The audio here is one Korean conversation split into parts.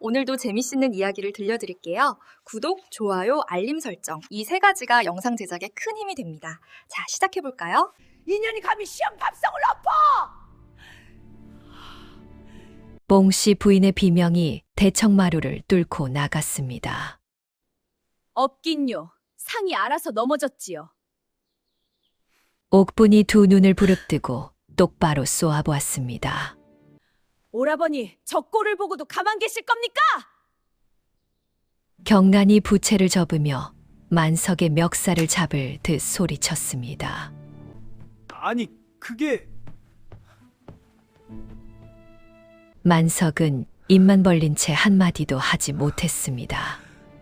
오늘도 재미있는 이야기를 들려드릴게요. 구독, 좋아요, 알림 설정 이 세 가지가 영상 제작에 큰 힘이 됩니다. 자, 시작해볼까요? 인연이 감히 시험 밥상을 엎어! 뽕씨 부인의 비명이 대청마루를 뚫고 나갔습니다. 없긴요. 상이 알아서 넘어졌지요. 옥분이 두 눈을 부릅뜨고 똑바로 쏘아보았습니다. 오라버니, 저 꼴을 보고도 가만 계실 겁니까? 경란이 부채를 접으며 만석의 멱살을 잡을 듯 소리쳤습니다. 아니, 그게... 만석은 입만 벌린 채 한마디도 하지 못했습니다.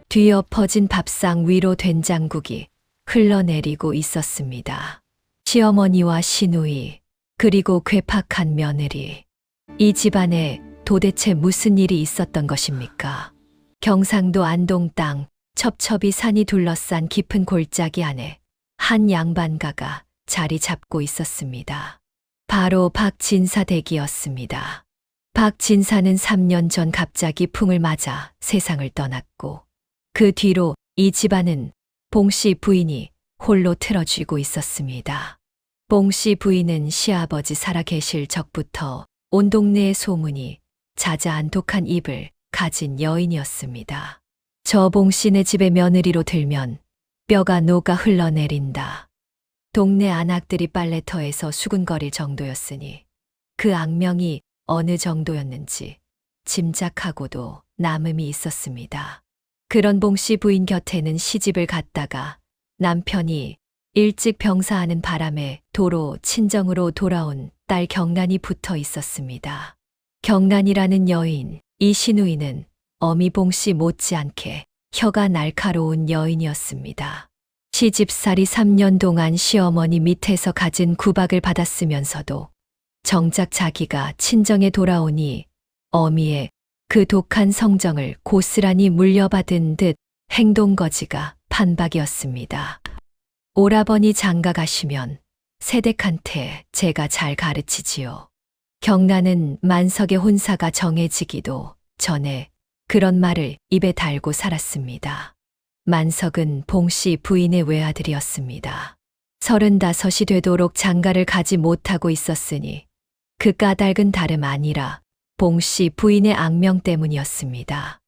뒤엎어진 밥상 위로 된장국이 흘러내리고 있었습니다. 시어머니와 시누이, 그리고 괴팍한 며느리. 이 집안에 도대체 무슨 일이 있었던 것입니까? 경상도 안동 땅 첩첩이 산이 둘러싼 깊은 골짜기 안에 한 양반가가 자리 잡고 있었습니다. 바로 박진사 댁이었습니다. 박진사는 3년 전 갑자기 풍을 맞아 세상을 떠났고 그 뒤로 이 집안은 봉씨 부인이 홀로 틀어쥐고 있었습니다. 봉씨 부인은 시아버지 살아계실 적부터 온 동네의 소문이 자자한 독한 입을 가진 여인이었습니다. 저 봉씨네 집의 며느리로 들면 뼈가 녹아 흘러내린다. 동네 안악들이 빨래터에서 수군거릴 정도였으니 그 악명이 어느 정도였는지 짐작하고도 남음이 있었습니다. 그런 봉씨 부인 곁에는 시집을 갔다가 남편이 일찍 병사하는 바람에 도로 친정으로 돌아온 딸 경란이 붙어 있었습니다. 경란이라는 여인, 이 시누이는 어미 봉씨 못지않게 혀가 날카로운 여인이었습니다. 시집살이 3년 동안 시어머니 밑에서 갖은 구박을 받았으면서도 정작 자기가 친정에 돌아오니 어미의 그 독한 성정을 고스란히 물려받은 듯 행동거지가 판박이었습니다. 오라버니 장가 가시면 새댁한테 제가 잘 가르치지요. 경란은 만석의 혼사가 정해지기도 전에 그런 말을 입에 달고 살았습니다. 만석은 봉씨 부인의 외아들이었습니다. 35이 되도록 장가를 가지 못하고 있었으니 그 까닭은 다름 아니라 봉씨 부인의 악명 때문이었습니다.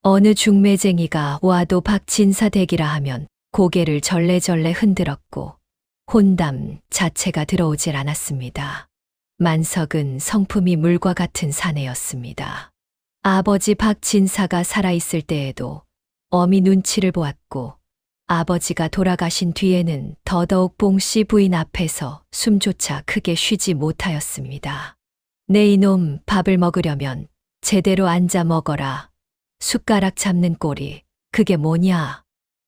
어느 중매쟁이가 와도 박진사 댁이라 하면 고개를 절레절레 흔들었고 혼담 자체가 들어오질 않았습니다. 만석은 성품이 물과 같은 사내였습니다. 아버지 박진사가 살아있을 때에도 어미 눈치를 보았고 아버지가 돌아가신 뒤에는 더더욱 봉씨 부인 앞에서 숨조차 크게 쉬지 못하였습니다. 내 이놈 밥을 먹으려면 제대로 앉아 먹어라. 숟가락 잡는 꼴이 그게 뭐냐?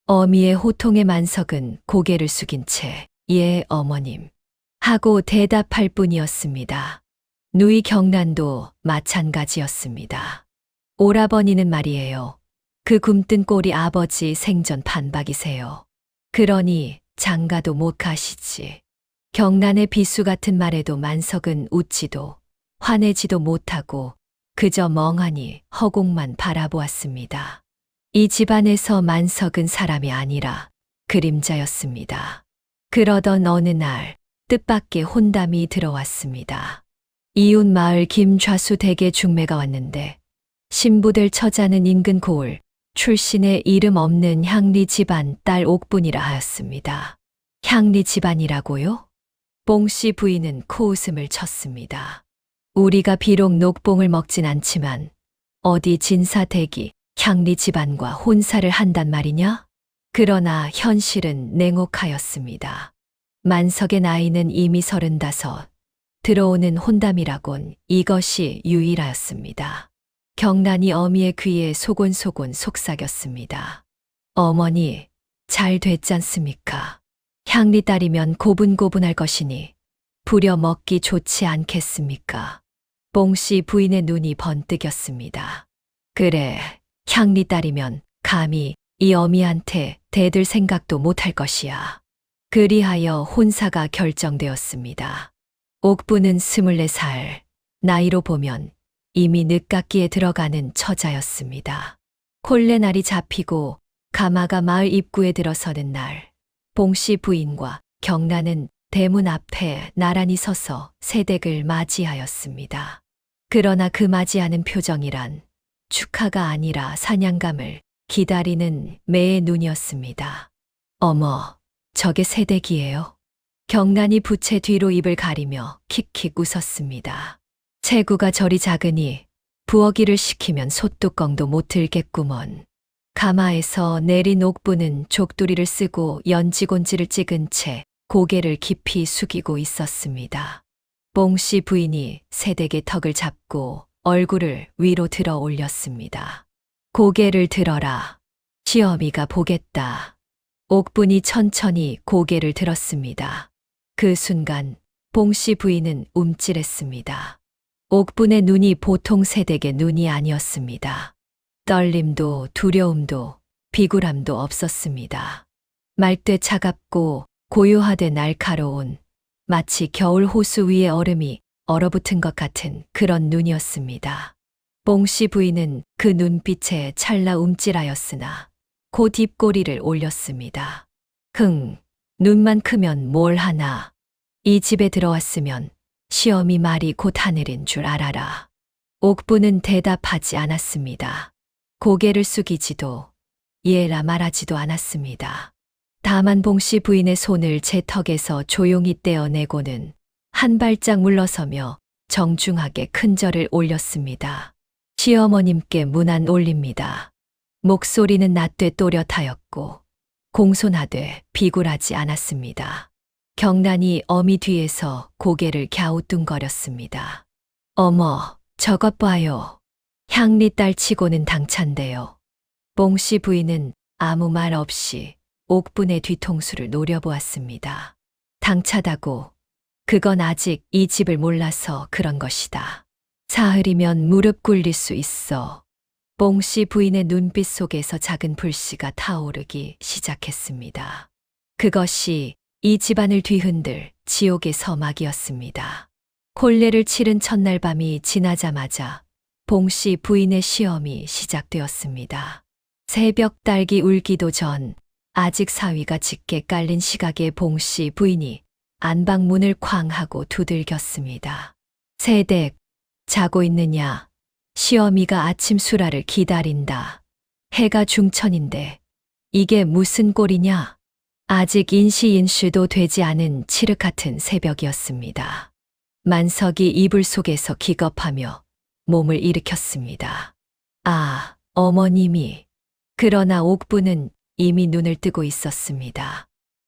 어미의 호통에 만석은 고개를 숙인 채 예, 어머님 하고 대답할 뿐이었습니다. 누이 경란도 마찬가지였습니다. 오라버니는 말이에요. 그 굼뜬 꼴이 아버지 생전 반박이세요. 그러니 장가도 못 가시지. 경란의 비수 같은 말에도 만석은 웃지도 화내지도 못하고 그저 멍하니 허공만 바라보았습니다. 이 집안에서 만석은 사람이 아니라 그림자였습니다. 그러던 어느 날 뜻밖의 혼담이 들어왔습니다. 이웃 마을 김좌수 댁에 중매가 왔는데 신부될 처자는 인근 고을 출신의 이름 없는 향리 집안 딸 옥분이라 하였습니다. 향리 집안이라고요? 봉씨 부인은 코웃음을 쳤습니다. 우리가 비록 녹봉을 먹진 않지만 어디 진사 댁이 향리 집안과 혼사를 한단 말이냐? 그러나 현실은 냉혹하였습니다. 만석의 나이는 이미 35, 들어오는 혼담이라곤 이것이 유일하였습니다. 경란이 어미의 귀에 소곤소곤 속삭였습니다. 어머니, 잘 됐잖습니까? 향리 딸이면 고분고분할 것이니 부려 먹기 좋지 않겠습니까? 봉씨 부인의 눈이 번뜩였습니다. 그래, 향리 딸이면 감히 이 어미한테 대들 생각도 못할 것이야. 그리하여 혼사가 결정되었습니다. 옥부는 24살, 나이로 보면 이미 늦깎이에 들어가는 처자였습니다. 콜레날이 잡히고 가마가 마을 입구에 들어서는 날, 봉씨 부인과 경란은 대문 앞에 나란히 서서 새댁을 맞이하였습니다. 그러나 그 맞이하는 표정이란 축하가 아니라 사냥감을 기다리는 매의 눈이었습니다. 어머, 저게 새댁이에요? 경란이 부채 뒤로 입을 가리며 킥킥 웃었습니다. 체구가 저리 작으니 부엌일을 시키면 솥뚜껑도 못 들겠구먼. 가마에서 내린 옥부는 족두리를 쓰고 연지곤지를 찍은 채 고개를 깊이 숙이고 있었습니다. 봉씨 부인이 새댁의 턱을 잡고 얼굴을 위로 들어 올렸습니다. 고개를 들어라. 시어미가 보겠다. 옥분이 천천히 고개를 들었습니다. 그 순간 봉씨 부인은 움찔했습니다. 옥분의 눈이 보통 새댁의 눈이 아니었습니다. 떨림도 두려움도 비굴함도 없었습니다. 맑되 차갑고 고요하되 날카로운 마치 겨울 호수 위에 얼음이 얼어붙은 것 같은 그런 눈이었습니다. 봉씨 부인은 그 눈빛에 찰나 움찔하였으나 곧 입꼬리를 올렸습니다. 눈만 크면 뭘 하나. 이 집에 들어왔으면 시어미 말이 곧 하늘인 줄 알아라. 옥부는 대답하지 않았습니다. 고개를 숙이지도 예라 말하지도 않았습니다. 다만 봉씨 부인의 손을 제 턱에서 조용히 떼어내고는 한 발짝 물러서며 정중하게 큰 절을 올렸습니다. 시어머님께 문안 올립니다. 목소리는 낮되 또렷하였고 공손하되 비굴하지 않았습니다. 경란이 어미 뒤에서 고개를 갸우뚱거렸습니다. 어머, 저것 봐요. 향리 딸치고는 당찬데요. 봉씨 부인은 아무 말 없이 옥분의 뒤통수를 노려보았습니다. 당차다고? 그건 아직 이 집을 몰라서 그런 것이다. 사흘이면 무릎 꿇릴 수 있어. 봉씨 부인의 눈빛 속에서 작은 불씨가 타오르기 시작했습니다. 그것이 이 집안을 뒤흔들 지옥의 서막이었습니다. 혼례를 치른 첫날 밤이 지나자마자 봉씨 부인의 시험이 시작되었습니다. 새벽 딸기 울기도 전 아직 사위가 짙게 깔린 시각에 봉씨 부인이 안방문을 쾅 하고 두들겼습니다. 새댁, 자고 있느냐? 시어미가 아침 수라를 기다린다. 해가 중천인데 이게 무슨 꼴이냐? 아직 인시인슈도 되지 않은 칠흑 같은 새벽이었습니다. 만석이 이불 속에서 기겁하며 몸을 일으켰습니다. 아, 어머님이. 그러나 옥부는 이미 눈을 뜨고 있었습니다.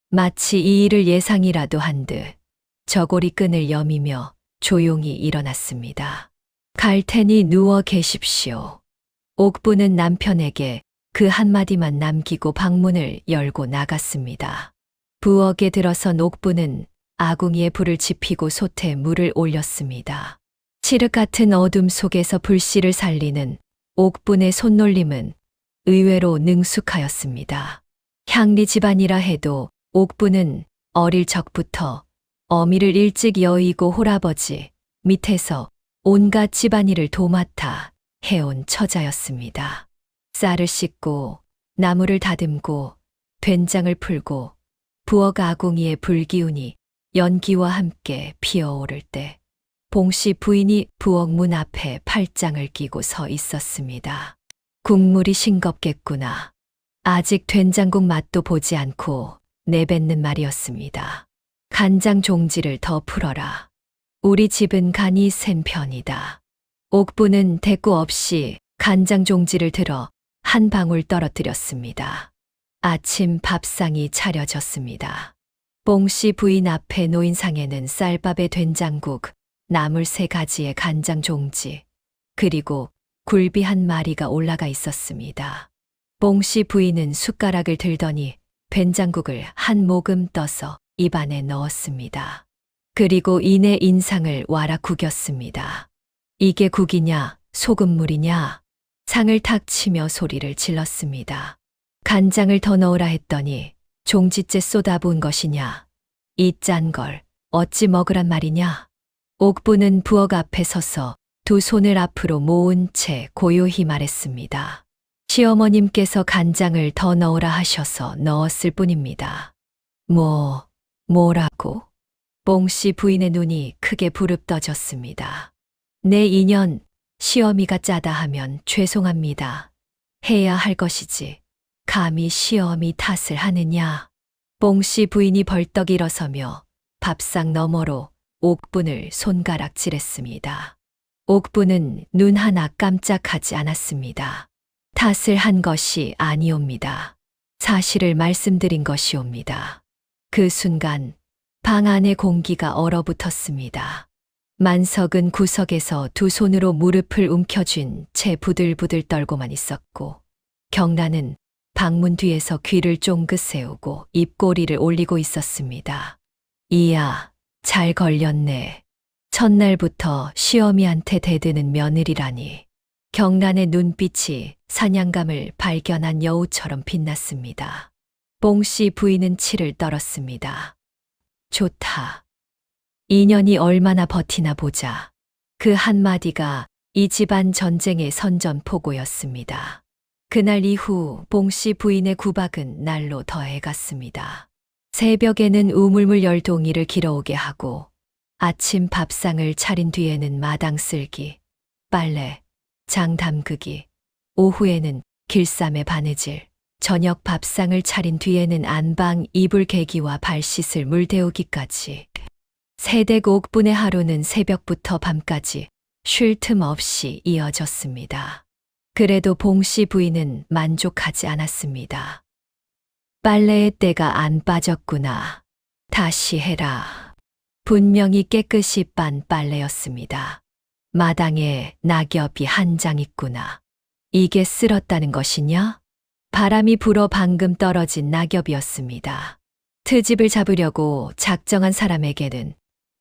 마치 이 일을 예상이라도 한 듯 저고리 끈을 여미며 조용히 일어났습니다. 갈 테니 누워 계십시오. 옥부는 남편에게 그 한마디만 남기고 방문을 열고 나갔습니다. 부엌에 들어선 옥부는 아궁이에 불을 지피고 솥에 물을 올렸습니다. 칠흑 같은 어둠 속에서 불씨를 살리는 옥분의 손놀림은 의외로 능숙하였습니다. 향리 집안이라 해도 옥부는 어릴 적부터 어미를 일찍 여의고 홀아버지 밑에서 온갖 집안일을 도맡아 해온 처자였습니다. 쌀을 씻고 나무를 다듬고 된장을 풀고 부엌 아궁이에 불기운이 연기와 함께 피어오를 때 봉씨 부인이 부엌 문 앞에 팔짱을 끼고 서 있었습니다. 국물이 싱겁겠구나. 아직 된장국 맛도 보지 않고 내뱉는 말이었습니다. 간장 종지를 더 풀어라. 우리 집은 간이 센 편이다. 옥부는 대꾸 없이 간장 종지를 들어 한 방울 떨어뜨렸습니다. 아침 밥상이 차려졌습니다. 봉씨 부인 앞에 놓인 상에는 쌀밥에 된장국, 나물 3가지의 간장 종지, 그리고 굴비 한 마리가 올라가 있었습니다. 봉씨 부인은 숟가락을 들더니 된장국을 한 모금 떠서 입안에 넣었습니다. 그리고 이내 인상을 와라 구겼습니다. 이게 국이냐, 소금물이냐? 상을 탁 치며 소리를 질렀습니다. 간장을 더 넣으라 했더니 종지째 쏟아부은 것이냐? 이 짠 걸 어찌 먹으란 말이냐? 옥부는 부엌 앞에 서서 두 손을 앞으로 모은 채 고요히 말했습니다. 시어머님께서 간장을 더 넣으라 하셔서 넣었을 뿐입니다. 뭐라고? 뽕씨 부인의 눈이 크게 부릅떠졌습니다. 내 인연, 시어미가 짜다 하면 죄송합니다. 해야 할 것이지. 감히 시어미 탓을 하느냐. 뽕씨 부인이 벌떡 일어서며 밥상 너머로 옥분을 손가락질했습니다. 옥분은 눈 하나 깜짝하지 않았습니다. 탓을 한 것이 아니옵니다. 사실을 말씀드린 것이옵니다. 그 순간 방 안의 공기가 얼어붙었습니다. 만석은 구석에서 두 손으로 무릎을 움켜쥔 채 부들부들 떨고만 있었고, 경란은 방문 뒤에서 귀를 쫑긋 세우고 입꼬리를 올리고 있었습니다. 이야, 잘 걸렸네. 첫날부터 시어미한테 대드는 며느리라니. 경란의 눈빛이 사냥감을 발견한 여우처럼 빛났습니다. 뽕씨 부인은 치를 떨었습니다. 좋다. 인연이 얼마나 버티나 보자. 그 한마디가 이 집안 전쟁의 선전포고였습니다. 그날 이후 뽕씨 부인의 구박은 날로 더해갔습니다. 새벽에는 우물물 열동이를 길어오게 하고, 아침 밥상을 차린 뒤에는 마당 쓸기, 빨래, 장 담그기, 오후에는 길쌈에 바느질, 저녁 밥상을 차린 뒤에는 안방 이불 개기와 발 씻을 물 데우기까지. 세댁 옥분의 하루는 새벽부터 밤까지 쉴 틈 없이 이어졌습니다. 그래도 봉씨 부인은 만족하지 않았습니다. 빨래의 때가 안 빠졌구나. 다시 해라. 분명히 깨끗이 빤 빨래였습니다. 마당에 낙엽이 한 장 있구나. 이게 쓸었다는 것이냐? 바람이 불어 방금 떨어진 낙엽이었습니다. 트집을 잡으려고 작정한 사람에게는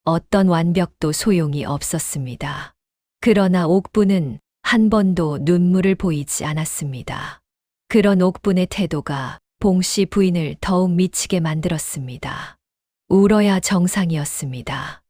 어떤 완벽도 소용이 없었습니다. 그러나 옥분은 한 번도 눈물을 보이지 않았습니다. 그런 옥분의 태도가 봉씨 부인을 더욱 미치게 만들었습니다. 울어야 정상이었습니다.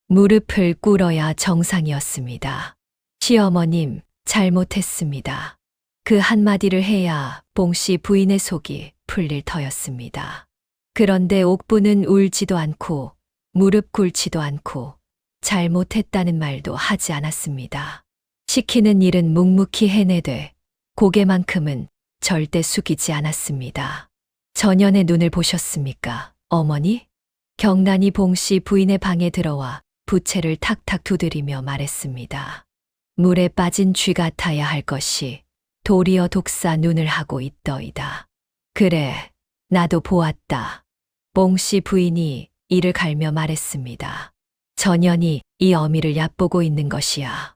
무릎을 꿇어야 정상이었습니다. 시어머님, 잘못했습니다. 그 한마디를 해야 봉씨 부인의 속이 풀릴 터였습니다. 그런데 옥분은 울지도 않고 무릎 꿇지도 않고 잘못했다는 말도 하지 않았습니다. 시키는 일은 묵묵히 해내되 고개만큼은 절대 숙이지 않았습니다. 전연의 눈을 보셨습니까, 어머니? 경란이 봉씨 부인의 방에 들어와 부채를 탁탁 두드리며 말했습니다. 물에 빠진 쥐 같아야 할 것이 도리어 독사 눈을 하고 있더이다. 그래, 나도 보았다. 봉씨 부인이 이를 갈며 말했습니다. 전연이 이 어미를 얕보고 있는 것이야.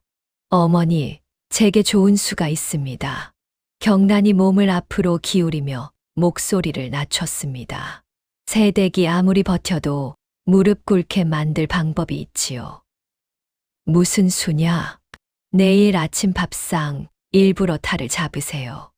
어머니, 제게 좋은 수가 있습니다. 경란이 몸을 앞으로 기울이며 목소리를 낮췄습니다. 새댁이 아무리 버텨도 무릎 꿇게 만들 방법이 있지요. 무슨 수냐? 내일 아침 밥상 일부러 탈을 잡으세요.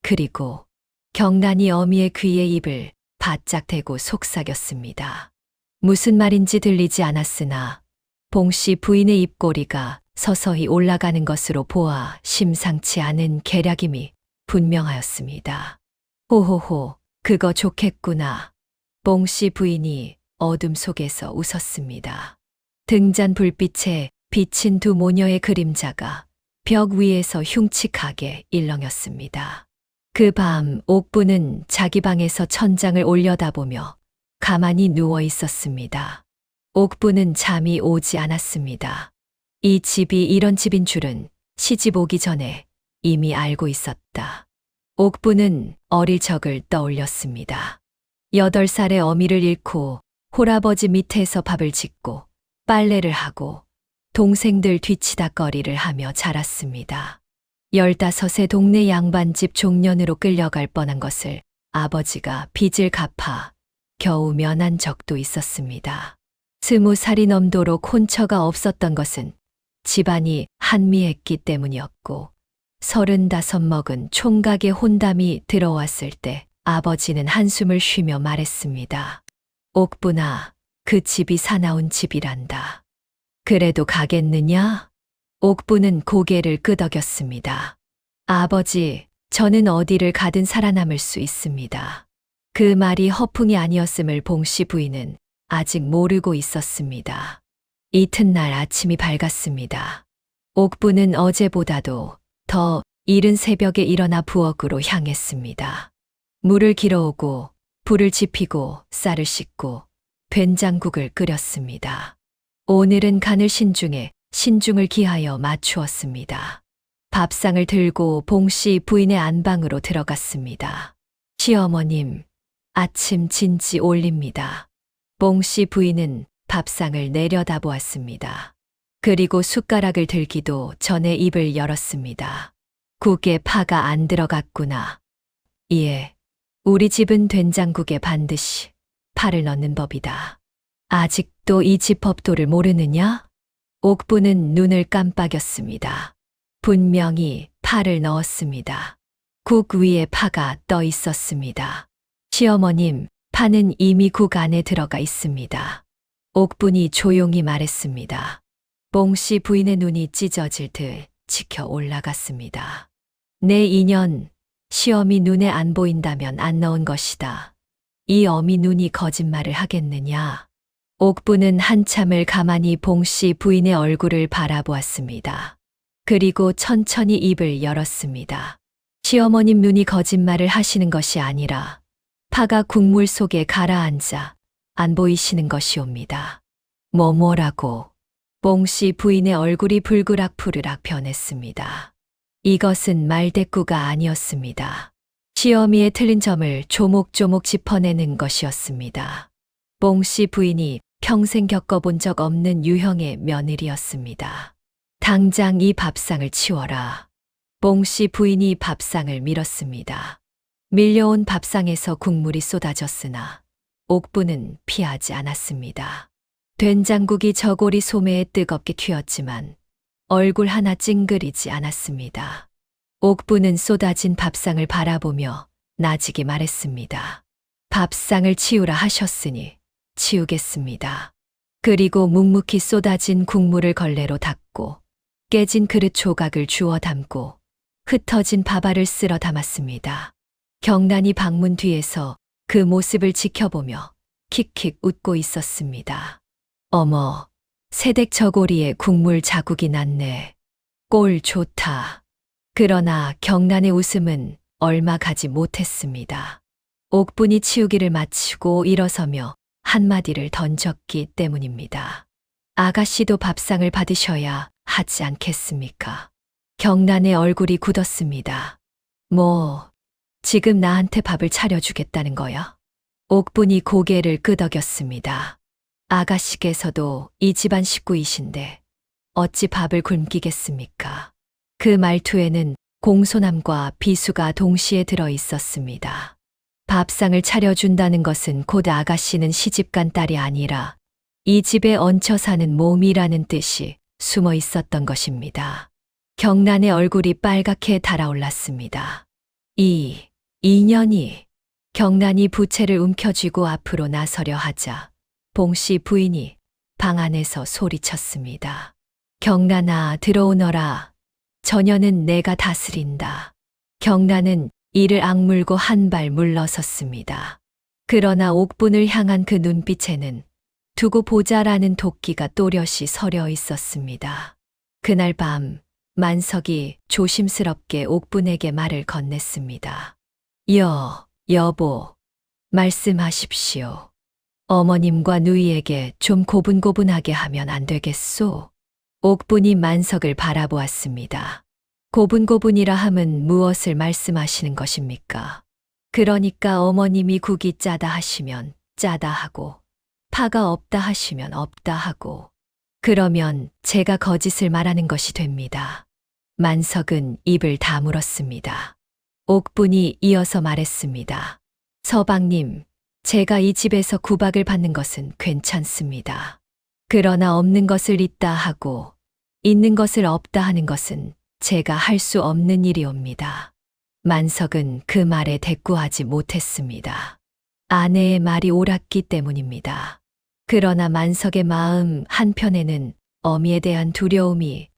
그리고 경란이 어미의 귀에 입을 바짝 대고 속삭였습니다. 무슨 말인지 들리지 않았으나 봉씨 부인의 입꼬리가 서서히 올라가는 것으로 보아 심상치 않은 계략임이 분명하였습니다. 호호호, 그거 좋겠구나. 봉씨 부인이 어둠 속에서 웃었습니다. 등잔 불빛에 비친 두 모녀의 그림자가 벽 위에서 흉측하게 일렁였습니다. 그 밤 옥부는 자기 방에서 천장을 올려다보며 가만히 누워 있었습니다. 옥부는 잠이 오지 않았습니다. 이 집이 이런 집인 줄은 시집 오기 전에 이미 알고 있었다. 옥부는 어릴 적을 떠올렸습니다. 8살의 어미를 잃고 홀아버지 밑에서 밥을 짓고 빨래를 하고 동생들 뒤치다꺼리를 하며 자랐습니다. 15세 동네 양반집 종년으로 끌려갈 뻔한 것을 아버지가 빚을 갚아 겨우 면한 적도 있었습니다. 20살이 넘도록 혼처가 없었던 것은 집안이 한미했기 때문이었고 35 먹은 총각의 혼담이 들어왔을 때 아버지는 한숨을 쉬며 말했습니다. 옥부나, 그 집이 사나운 집이란다. 그래도 가겠느냐? 옥부는 고개를 끄덕였습니다. 아버지, 저는 어디를 가든 살아남을 수 있습니다. 그 말이 허풍이 아니었음을 봉씨 부인은 아직 모르고 있었습니다. 이튿날 아침이 밝았습니다. 옥부는 어제보다도 더 이른 새벽에 일어나 부엌으로 향했습니다. 물을 길어오고 불을 지피고 쌀을 씻고 된장국을 끓였습니다. 오늘은 간을 신중을 기하여 맞추었습니다. 밥상을 들고 봉씨 부인의 안방으로 들어갔습니다. 시어머님, 아침 진지 올립니다. 봉씨 부인은 밥상을 내려다보았습니다. 그리고 숟가락을 들기도 전에 입을 열었습니다. 국에 파가 안 들어갔구나. 예, 우리 집은 된장국에 반드시 파를 넣는 법이다. 아직도 이 집 법도를 모르느냐? 옥부는 눈을 깜빡였습니다. 분명히 파를 넣었습니다. 국 위에 파가 떠 있었습니다. 시어머님, 파는 이미 국 안에 들어가 있습니다. 옥분이 조용히 말했습니다. 봉씨 부인의 눈이 찢어질 듯 지켜 올라갔습니다. 내 인연, 시어미 눈에 안 보인다면 안 넣은 것이다. 이 어미 눈이 거짓말을 하겠느냐? 옥부는 한참을 가만히 봉씨 부인의 얼굴을 바라보았습니다. 그리고 천천히 입을 열었습니다. 시어머님 눈이 거짓말을 하시는 것이 아니라 파가 국물 속에 가라앉아 안 보이시는 것이옵니다. 뭐라고? 봉씨 부인의 얼굴이 불그락푸르락 변했습니다. 이것은 말대꾸가 아니었습니다. 시어미의 틀린 점을 조목조목 짚어내는 것이었습니다. 봉씨 부인이 평생 겪어본 적 없는 유형의 며느리였습니다. 당장 이 밥상을 치워라. 봉씨 부인이 밥상을 밀었습니다. 밀려온 밥상에서 국물이 쏟아졌으나 옥부는 피하지 않았습니다. 된장국이 저고리 소매에 뜨겁게 튀었지만 얼굴 하나 찡그리지 않았습니다. 옥부는 쏟아진 밥상을 바라보며 나지게 말했습니다. 밥상을 치우라 하셨으니 치우겠습니다. 그리고 묵묵히 쏟아진 국물을 걸레로 닦고 깨진 그릇 조각을 주워 담고 흩어진 밥알을 쓸어 담았습니다. 경란이 방문 뒤에서 그 모습을 지켜보며 킥킥 웃고 있었습니다. 어머, 새댁 저고리에 국물 자국이 났네. 꼴 좋다. 그러나 경란의 웃음은 얼마 가지 못했습니다. 옥분이 치우기를 마치고 일어서며 한마디를 던졌기 때문입니다. 아가씨도 밥상을 받으셔야 하지 않겠습니까? 경란의 얼굴이 굳었습니다. 지금 나한테 밥을 차려주겠다는 거야? 옥분이 고개를 끄덕였습니다. 아가씨께서도 이 집안 식구이신데 어찌 밥을 굶기겠습니까? 그 말투에는 공손함과 비수가 동시에 들어 있었습니다. 밥상을 차려준다는 것은 곧 아가씨는 시집간 딸이 아니라 이 집에 얹혀 사는 몸이라는 뜻이 숨어 있었던 것입니다. 경란의 얼굴이 빨갛게 달아올랐습니다. 인연이 경란이 부채를 움켜쥐고 앞으로 나서려 하자 봉씨 부인이 방 안에서 소리쳤습니다. 경란아, 들어오너라. 저녀는 내가 다스린다. 경란은 이를 악물고 한 발 물러섰습니다. 그러나 옥분을 향한 그 눈빛에는 두고 보자라는 도끼가 또렷이 서려 있었습니다. 그날 밤 만석이 조심스럽게 옥분에게 말을 건넸습니다. 여보, 말씀하십시오. 어머님과 누이에게 좀 고분고분하게 하면 안 되겠소? 옥분이 만석을 바라보았습니다. 고분고분이라 함은 무엇을 말씀하시는 것입니까? 그러니까 어머님이 국이 짜다 하시면 짜다 하고 파가 없다 하시면 없다 하고 그러면 제가 거짓을 말하는 것이 됩니다. 만석은 입을 다물었습니다. 옥분이 이어서 말했습니다. 서방님, 제가 이 집에서 구박을 받는 것은 괜찮습니다. 그러나 없는 것을 있다 하고 있는 것을 없다 하는 것은 제가 할 수 없는 일이옵니다. 만석은 그 말에 대꾸하지 못했습니다. 아내의 말이 옳았기 때문입니다. 그러나 만석의 마음 한편에는 어미에 대한 두려움이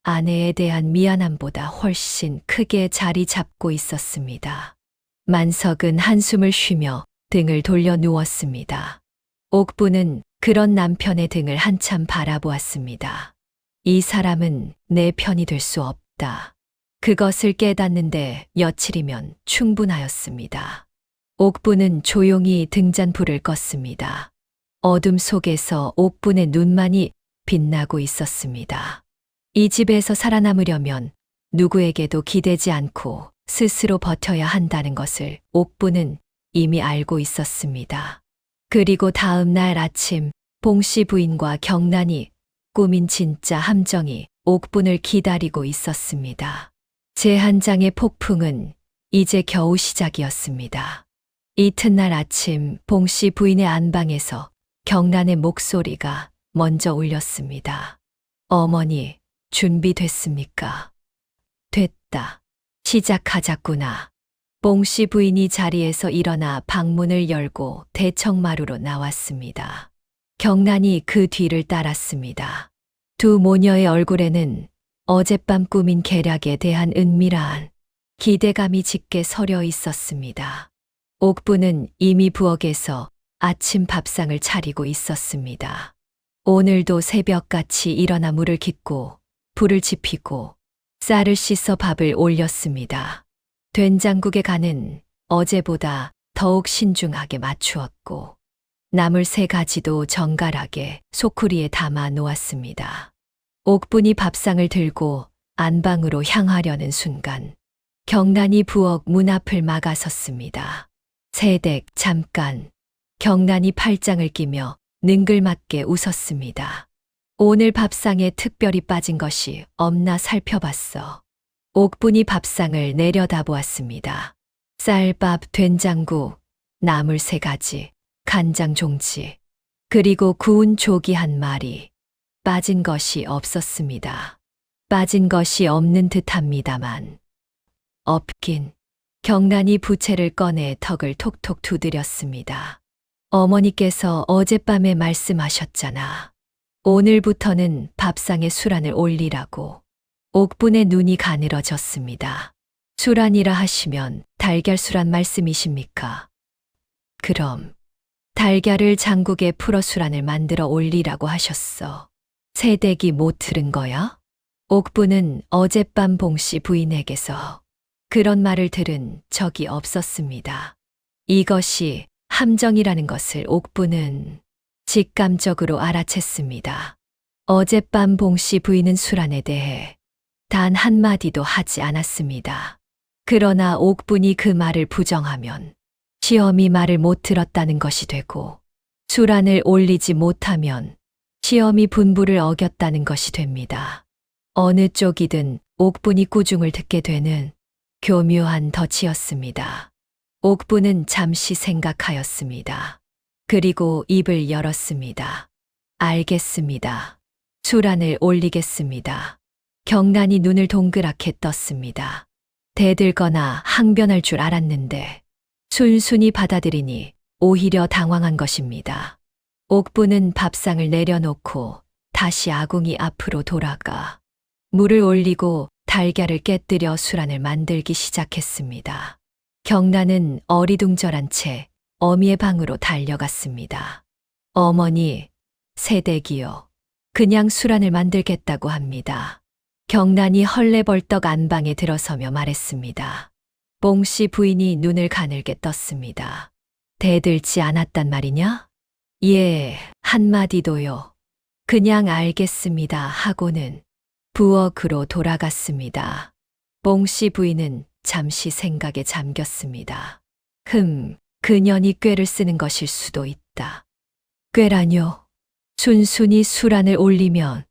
아내에 대한 미안함보다 훨씬 크게 자리 잡고 있었습니다. 만석은 한숨을 쉬며 등을 돌려 누웠습니다. 옥부는 그런 남편의 등을 한참 바라보았습니다. 이 사람은 내 편이 될 수 없다. 그것을 깨닫는데 며칠이면 충분하였습니다. 옥부는 조용히 등잔불을 껐습니다. 어둠 속에서 옥분의 눈만이 빛나고 있었습니다. 이 집에서 살아남으려면 누구에게도 기대지 않고 스스로 버텨야 한다는 것을 옥부는 이미 알고 있었습니다. 그리고 다음 날 아침 봉씨 부인과 경란이 꾸민 진짜 함정이 옥분을 기다리고 있었습니다. 제한장의 폭풍은 이제 겨우 시작이었습니다. 이튿날 아침 봉씨 부인의 안방에서 경란의 목소리가 먼저 울렸습니다. 어머니, 준비됐습니까? 됐다. 시작하자꾸나. 봉씨 부인이 자리에서 일어나 방문을 열고 대청마루로 나왔습니다. 경란이 그 뒤를 따랐습니다. 두 모녀의 얼굴에는 어젯밤 꾸민 계략에 대한 은밀한 기대감이 짙게 서려 있었습니다. 옥부는 이미 부엌에서 아침 밥상을 차리고 있었습니다. 오늘도 새벽같이 일어나 물을 깃고 불을 지피고 쌀을 씻어 밥을 올렸습니다. 된장국의 간은 어제보다 더욱 신중하게 맞추었고 나물 3가지도 정갈하게 소쿠리에 담아 놓았습니다. 옥분이 밥상을 들고 안방으로 향하려는 순간 경란이 부엌 문 앞을 막아섰습니다. 새댁 잠깐. 경란이 팔짱을 끼며 능글맞게 웃었습니다. 오늘 밥상에 특별히 빠진 것이 없나 살펴봤어. 옥분이 밥상을 내려다보았습니다. 쌀밥, 된장국, 나물 3가지, 간장 종지, 그리고 구운 조기 1마리. 빠진 것이 없었습니다. 빠진 것이 없는 듯합니다만. 없긴. 경란이 부채를 꺼내 턱을 톡톡 두드렸습니다. 어머니께서 어젯밤에 말씀하셨잖아. 오늘부터는 밥상에 술안을 올리라고. 옥분의 눈이 가늘어졌습니다. 술안이라 하시면 달걀 술안 말씀이십니까? 그럼 달걀을 장국에 풀어 술안을 만들어 올리라고 하셨어. 새댁이 못 들은 거야? 옥분은 어젯밤 봉씨 부인에게서 그런 말을 들은 적이 없었습니다. 이것이 함정이라는 것을 옥분은 직감적으로 알아챘습니다. 어젯밤 봉씨 부인은 술안에 대해 단 한마디도 하지 않았습니다. 그러나 옥분이 그 말을 부정하면 시엄이 말을 못 들었다는 것이 되고 술안을 올리지 못하면 시엄이 분부를 어겼다는 것이 됩니다. 어느 쪽이든 옥분이 꾸중을 듣게 되는 교묘한 덫이었습니다. 옥분은 잠시 생각하였습니다. 그리고 입을 열었습니다. 알겠습니다. 술안을 올리겠습니다. 경란이 눈을 동그랗게 떴습니다. 대들거나 항변할 줄 알았는데 순순히 받아들이니 오히려 당황한 것입니다. 옥분은 밥상을 내려놓고 다시 아궁이 앞으로 돌아가 물을 올리고 달걀을 깨뜨려 술안을 만들기 시작했습니다. 경란은 어리둥절한 채 어미의 방으로 달려갔습니다. 어머니, 새댁이요. 그냥 술안을 만들겠다고 합니다. 경란이 헐레벌떡 안방에 들어서며 말했습니다. 봉씨 부인이 눈을 가늘게 떴습니다. 대들지 않았단 말이냐? 예, 한마디도요. 그냥 알겠습니다 하고는 부엌으로 돌아갔습니다. 봉씨 부인은 잠시 생각에 잠겼습니다. 그년이 꾀를 쓰는 것일 수도 있다. 꾀라뇨? 순순히 술안을 올리면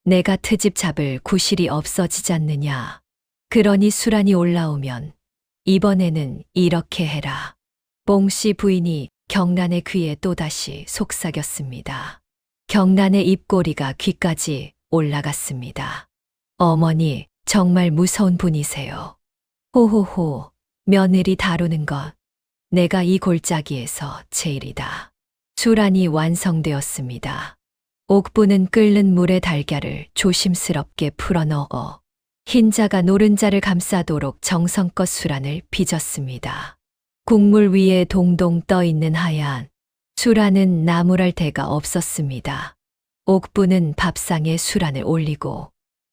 내가 트집 잡을 구실이 없어지지 않느냐. 그러니 술안이 올라오면 이번에는 이렇게 해라. 봉씨 부인이 경란의 귀에 또다시 속삭였습니다. 경란의 입꼬리가 귀까지 올라갔습니다. 어머니, 정말 무서운 분이세요. 호호호, 며느리 다루는 것. 내가 이 골짜기에서 제일이다. 술안이 완성되었습니다. 옥부는 끓는 물에 달걀을 조심스럽게 풀어넣어 흰자가 노른자를 감싸도록 정성껏 수란을 빚었습니다. 국물 위에 동동 떠있는 하얀 수란은 나무랄 데가 없었습니다. 옥부는 밥상에 수란을 올리고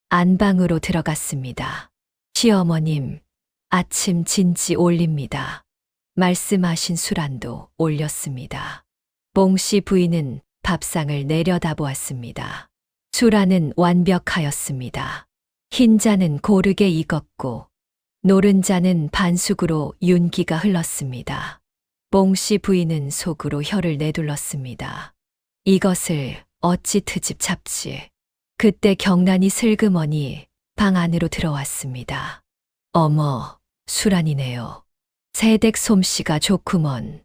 안방으로 들어갔습니다. 시어머님, 아침 진지 올립니다. 말씀하신 수란도 올렸습니다. 뽕씨 부인은 밥상을 내려다보았습니다. 수란은 완벽하였습니다. 흰자는 고르게 익었고 노른자는 반숙으로 윤기가 흘렀습니다. 뽕씨 부인은 속으로 혀를 내둘렀습니다. 이것을 어찌 트집 잡지. 그때 경란이 슬그머니 방 안으로 들어왔습니다. 어머, 수란이네요. 새댁 솜씨가 좋구먼.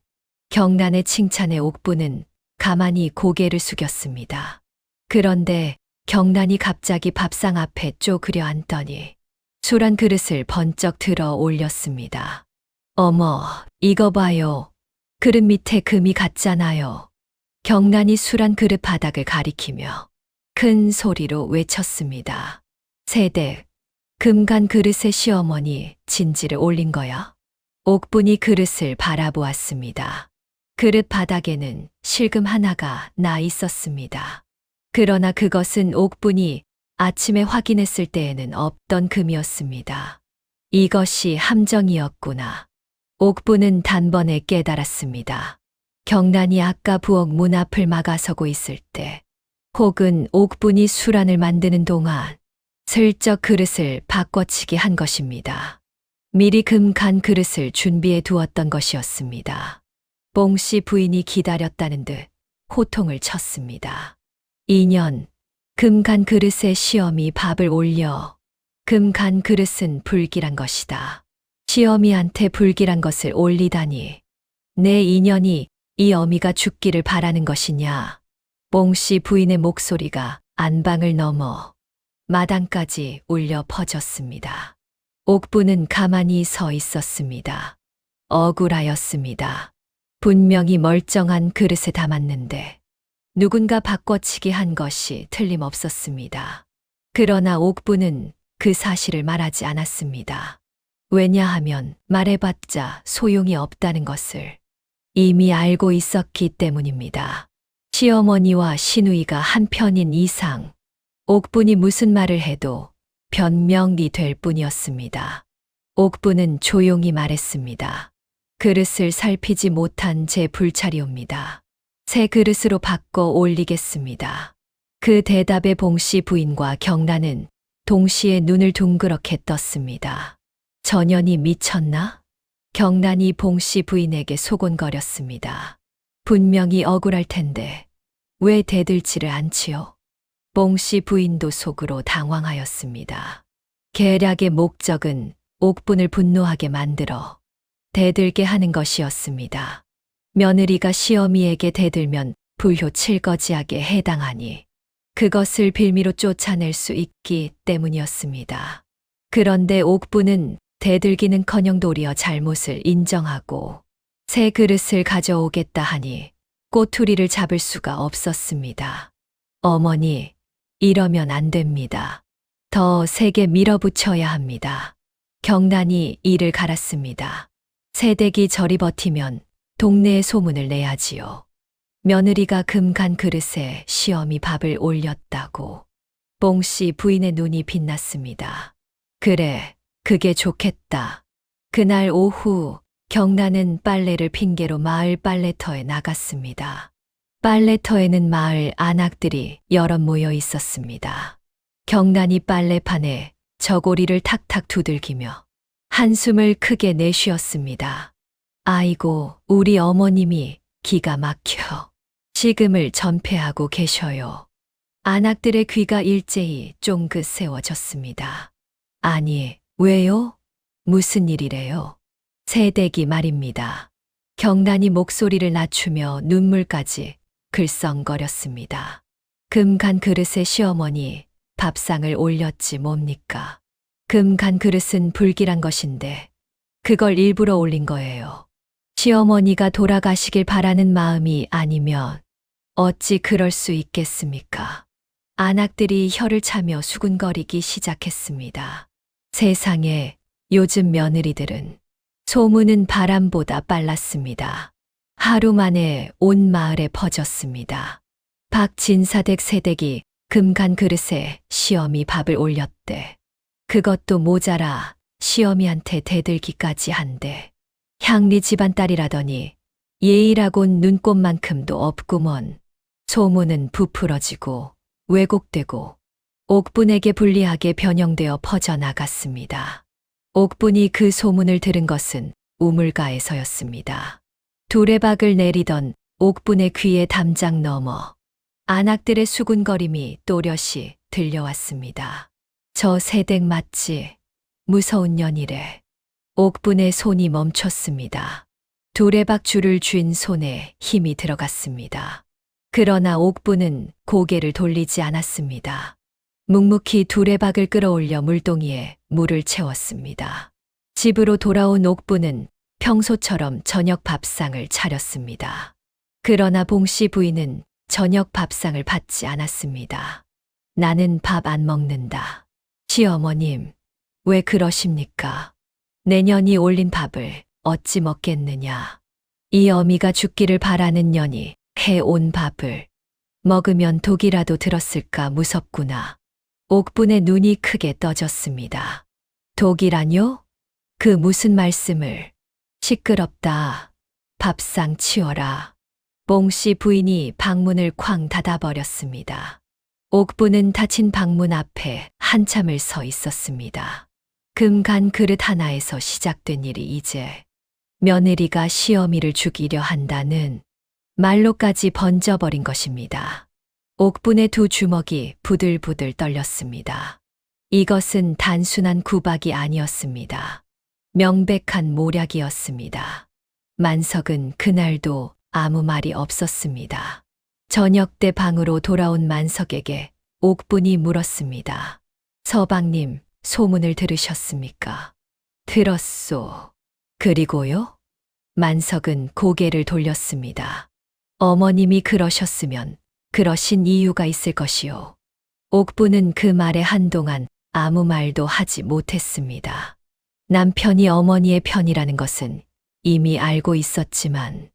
경란의 칭찬에 옥부는 가만히 고개를 숙였습니다. 그런데 경란이 갑자기 밥상 앞에 쪼그려 앉더니 수란 그릇을 번쩍 들어 올렸습니다. 어머, 이거 봐요. 그릇 밑에 금이 갔잖아요. 경란이 수란 그릇 바닥을 가리키며 큰 소리로 외쳤습니다. 새댁, 금간 그릇에 시어머니 진지를 올린 거야? 옥분이 그릇을 바라보았습니다. 그릇 바닥에는 실금 하나가 나 있었습니다. 그러나 그것은 옥분이 아침에 확인했을 때에는 없던 금이었습니다. 이것이 함정이었구나. 옥분은 단번에 깨달았습니다. 경란이 아까 부엌 문 앞을 막아서고 있을 때, 혹은 옥분이 수란을 만드는 동안 슬쩍 그릇을 바꿔치기 한 것입니다. 미리 금간 그릇을 준비해 두었던 것이었습니다. 뽕씨 부인이 기다렸다는 듯 호통을 쳤습니다. 2년, 금간 그릇에 시어미 밥을 올려 금간 그릇은 불길한 것이다. 시어미한테 불길한 것을 올리다니 내 인연이 이 어미가 죽기를 바라는 것이냐. 뽕씨 부인의 목소리가 안방을 넘어 마당까지 울려 퍼졌습니다. 옥부는 가만히 서 있었습니다. 억울하였습니다. 분명히 멀쩡한 그릇에 담았는데 누군가 바꿔치기 한 것이 틀림없었습니다. 그러나 옥부는 그 사실을 말하지 않았습니다. 왜냐하면 말해봤자 소용이 없다는 것을 이미 알고 있었기 때문입니다. 시어머니와 시누이가 한편인 이상 옥분이 무슨 말을 해도 변명이 될 뿐이었습니다. 옥분은 조용히 말했습니다. 그릇을 살피지 못한 제 불찰이옵니다. 새 그릇으로 바꿔 올리겠습니다. 그 대답에 봉씨 부인과 경란은 동시에 눈을 둥그렇게 떴습니다. 전현이 미쳤나? 경란이 봉씨 부인에게 소곤거렸습니다. 분명히 억울할 텐데 왜 대들지를 않지요? 봉씨 부인도 속으로 당황하였습니다. 계략의 목적은 옥분을 분노하게 만들어 대들게 하는 것이었습니다. 며느리가 시어미에게 대들면 불효칠거지하게 해당하니 그것을 빌미로 쫓아낼 수 있기 때문이었습니다. 그런데 옥분은 대들기는커녕 도리어 잘못을 인정하고 새 그릇을 가져오겠다 하니 꼬투리를 잡을 수가 없었습니다. 어머니, 이러면 안 됩니다. 더 세게 밀어붙여야 합니다. 경란이 이를 갈았습니다. 새댁이 저리 버티면 동네에 소문을 내야지요. 며느리가 금간 그릇에 시어미 밥을 올렸다고. 뽕씨 부인의 눈이 빛났습니다. 그래, 그게 좋겠다. 그날 오후 경란은 빨래를 핑계로 마을 빨래터에 나갔습니다. 빨래터에는 마을 안악들이 여럿 모여 있었습니다. 경란이 빨래판에 저고리를 탁탁 두들기며 한숨을 크게 내쉬었습니다. 아이고, 우리 어머님이 기가 막혀 식음을 전폐하고 계셔요. 안악들의 귀가 일제히 쫑긋 세워졌습니다. 아니, 왜요? 무슨 일이래요? 새댁이 말입니다. 경란이 목소리를 낮추며 눈물까지 글썽거렸습니다. 금간 그릇에 시어머니 밥상을 올렸지 뭡니까? 금간 그릇은 불길한 것인데 그걸 일부러 올린 거예요. 시어머니가 돌아가시길 바라는 마음이 아니면 어찌 그럴 수 있겠습니까? 안악들이 혀를 차며 수군거리기 시작했습니다. 세상에 요즘 며느리들은 소문은 바람보다 빨랐습니다. 하루 만에 온 마을에 퍼졌습니다. 박진사댁 새댁이 금간 그릇에 시어미 밥을 올렸대. 그것도 모자라 시어미한테 대들기까지 한대. 향리 집안 딸이라더니 예의라곤 눈꼽만큼도 없구먼. 소문은 부풀어지고 왜곡되고 옥분에게 불리하게 변형되어 퍼져나갔습니다. 옥분이 그 소문을 들은 것은 우물가에서였습니다. 두레박을 내리던 옥분의 귀에 담장 넘어 안악들의 수군거림이 또렷이 들려왔습니다. 저 새댁 맞지? 무서운 년이래. 옥분의 손이 멈췄습니다. 두레박 줄을 쥔 손에 힘이 들어갔습니다. 그러나 옥분은 고개를 돌리지 않았습니다. 묵묵히 두레박을 끌어올려 물동이에 물을 채웠습니다. 집으로 돌아온 옥분은 평소처럼 저녁 밥상을 차렸습니다. 그러나 봉씨 부인은 저녁 밥상을 받지 않았습니다. 나는 밥 안 먹는다. 시어머님, 왜 그러십니까? 내년이 올린 밥을 어찌 먹겠느냐. 이 어미가 죽기를 바라는 년이 해온 밥을 먹으면 독이라도 들었을까 무섭구나. 옥분의 눈이 크게 떠졌습니다. 독이라뇨? 그 무슨 말씀을. 시끄럽다. 밥상 치워라. 봉씨 부인이 방문을 쾅 닫아버렸습니다. 옥분은 닫힌 방문 앞에 한참을 서 있었습니다. 금간 그릇 하나에서 시작된 일이 이제 며느리가 시어미를 죽이려 한다는 말로까지 번져버린 것입니다. 옥분의 두 주먹이 부들부들 떨렸습니다. 이것은 단순한 구박이 아니었습니다. 명백한 모략이었습니다. 만석은 그날도 아무 말이 없었습니다. 저녁 때 방으로 돌아온 만석에게 옥분이 물었습니다. 서방님, 소문을 들으셨습니까? 들었소. 그리고요? 만석은 고개를 돌렸습니다. 어머님이 그러셨으면 그러신 이유가 있을 것이요. 옥분은 그 말에 한동안 아무 말도 하지 못했습니다. 남편이 어머니의 편이라는 것은 이미 알고 있었지만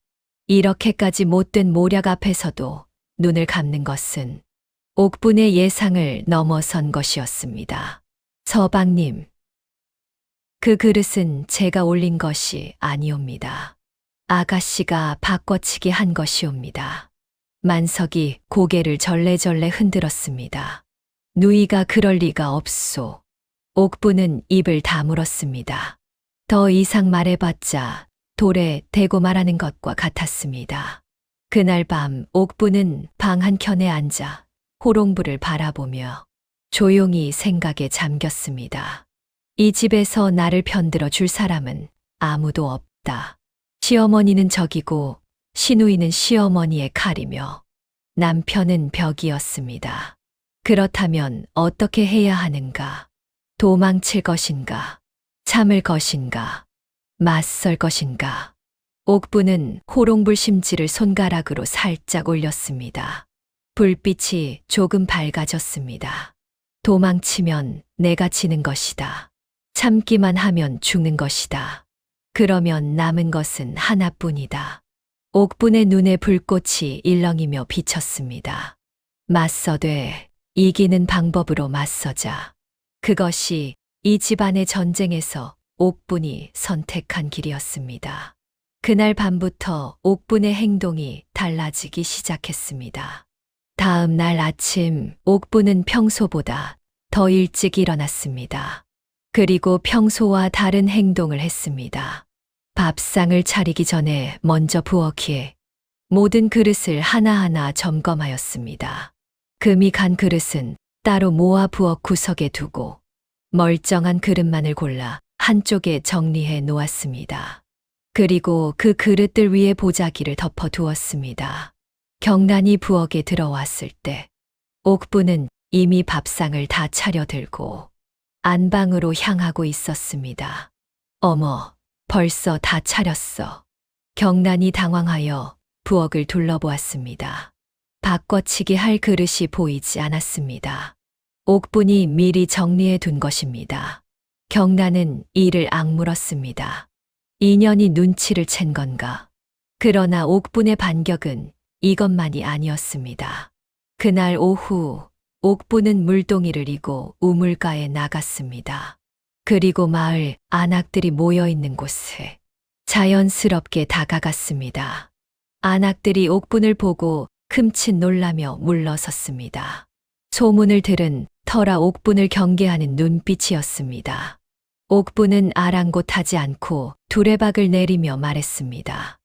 이렇게까지 못된 모략 앞에서도 눈을 감는 것은 옥분의 예상을 넘어선 것이었습니다. 서방님, 그 그릇은 제가 올린 것이 아니옵니다. 아가씨가 바꿔치기 한 것이옵니다. 만석이 고개를 절레절레 흔들었습니다. 누이가 그럴 리가 없소. 옥분은 입을 다물었습니다. 더 이상 말해봤자 돌에 대고 말하는 것과 같았습니다. 그날 밤 옥분은 방 한켠에 앉아 호롱불을 바라보며 조용히 생각에 잠겼습니다. 이 집에서 나를 편들어 줄 사람은 아무도 없다. 시어머니는 적이고 시누이는 시어머니의 칼이며 남편은 벽이었습니다. 그렇다면 어떻게 해야 하는가? 도망칠 것인가? 참을 것인가? 맞설 것인가? 옥분은 호롱불 심지를 손가락으로 살짝 올렸습니다. 불빛이 조금 밝아졌습니다. 도망치면 내가 지는 것이다. 참기만 하면 죽는 것이다. 그러면 남은 것은 하나뿐이다. 옥분의 눈에 불꽃이 일렁이며 비쳤습니다. 맞서되 이기는 방법으로 맞서자. 그것이 이 집안의 전쟁에서 옥분이 선택한 길이었습니다. 그날 밤부터 옥분의 행동이 달라지기 시작했습니다. 다음 날 아침 옥분은 평소보다 더 일찍 일어났습니다. 그리고 평소와 다른 행동을 했습니다. 밥상을 차리기 전에 먼저 부엌에 모든 그릇을 하나하나 점검하였습니다. 금이 간 그릇은 따로 모아 부엌 구석에 두고 멀쩡한 그릇만을 골라 한쪽에 정리해 놓았습니다. 그리고 그 그릇들 위에 보자기를 덮어 두었습니다. 경란이 부엌에 들어왔을 때 옥분은 이미 밥상을 다 차려들고 안방으로 향하고 있었습니다. 어머, 벌써 다 차렸어. 경란이 당황하여 부엌을 둘러보았습니다. 바꿔치기 할 그릇이 보이지 않았습니다. 옥분이 미리 정리해 둔 것입니다. 경란은 이를 악물었습니다. 인연이 눈치를 챈 건가? 그러나 옥분의 반격은 이것만이 아니었습니다. 그날 오후 옥분은 물동이를 이고 우물가에 나갔습니다. 그리고 마을 안악들이 모여있는 곳에 자연스럽게 다가갔습니다. 안악들이 옥분을 보고 큼칫 놀라며 물러섰습니다. 소문을 들은 터라 옥분을 경계하는 눈빛이었습니다. 옥분은 아랑곳하지 않고 두레박을 내리며 말했습니다.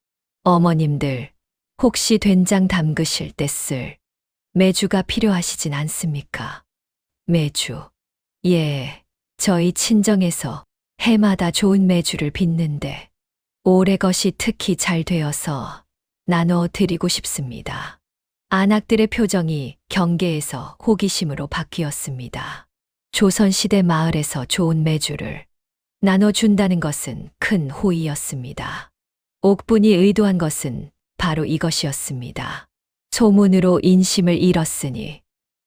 어머님들, 혹시 된장 담그실 때 쓸 메주가 필요하시진 않습니까? 메주. 예, 저희 친정에서 해마다 좋은 메주를 빚는데 올해 것이 특히 잘 되어서 나눠 드리고 싶습니다. 안악들의 표정이 경계에서 호기심으로 바뀌었습니다. 조선시대 마을에서 좋은 메주를 나눠준다는 것은 큰 호의였습니다. 옥분이 의도한 것은 바로 이것이었습니다. 소문으로 인심을 잃었으니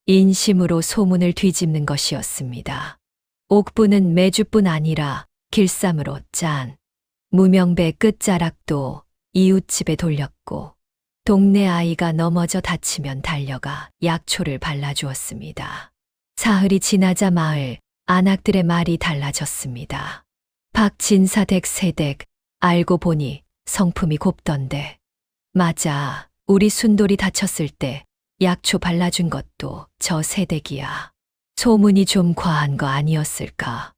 인심으로 소문을 뒤집는 것이었습니다. 옥분은 메주뿐 아니라 길쌈으로 짠 무명배 끝자락도 이웃집에 돌렸고 동네 아이가 넘어져 다치면 달려가 약초를 발라주었습니다. 사흘이 지나자 마을 안악들의 말이 달라졌습니다. 박진사댁 세댁 알고 보니 성품이 곱던데. 맞아, 우리 순돌이 다쳤을 때 약초 발라준 것도 저 세댁이야. 소문이 좀 과한 거 아니었을까?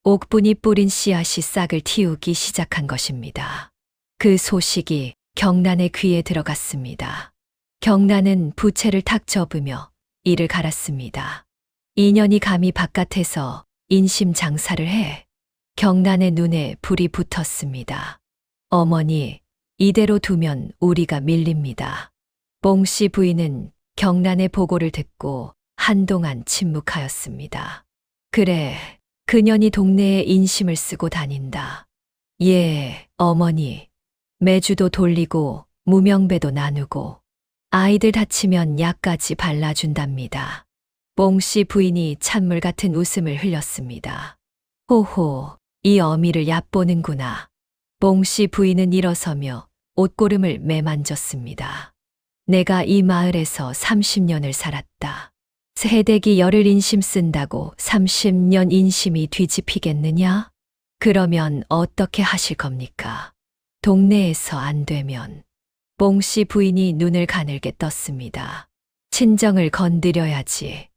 옥분이 뿌린 씨앗이 싹을 틔우기 시작한 것입니다. 그 소식이 경란의 귀에 들어갔습니다. 경란은 부채를 탁 접으며 이를 갈았습니다. 인연이 감히 바깥에서 인심 장사를 해. 경란의 눈에 불이 붙었습니다. 어머니, 이대로 두면 우리가 밀립니다. 뽕씨 부인은 경란의 보고를 듣고 한동안 침묵하였습니다. 그래, 그년이 동네에 인심을 쓰고 다닌다. 예, 어머니. 메주도 돌리고 무명배도 나누고 아이들 다치면 약까지 발라준답니다. 뽕씨 부인이 찬물 같은 웃음을 흘렸습니다. 호호, 이 어미를 얕보는구나. 뽕씨 부인은 일어서며 옷고름을 매만졌습니다. 내가 이 마을에서 30년을 살았다. 세댁이 열을 인심 쓴다고 30년 인심이 뒤집히겠느냐? 그러면 어떻게 하실 겁니까? 동네에서 안 되면. 뽕씨 부인이 눈을 가늘게 떴습니다. 친정을 건드려야지.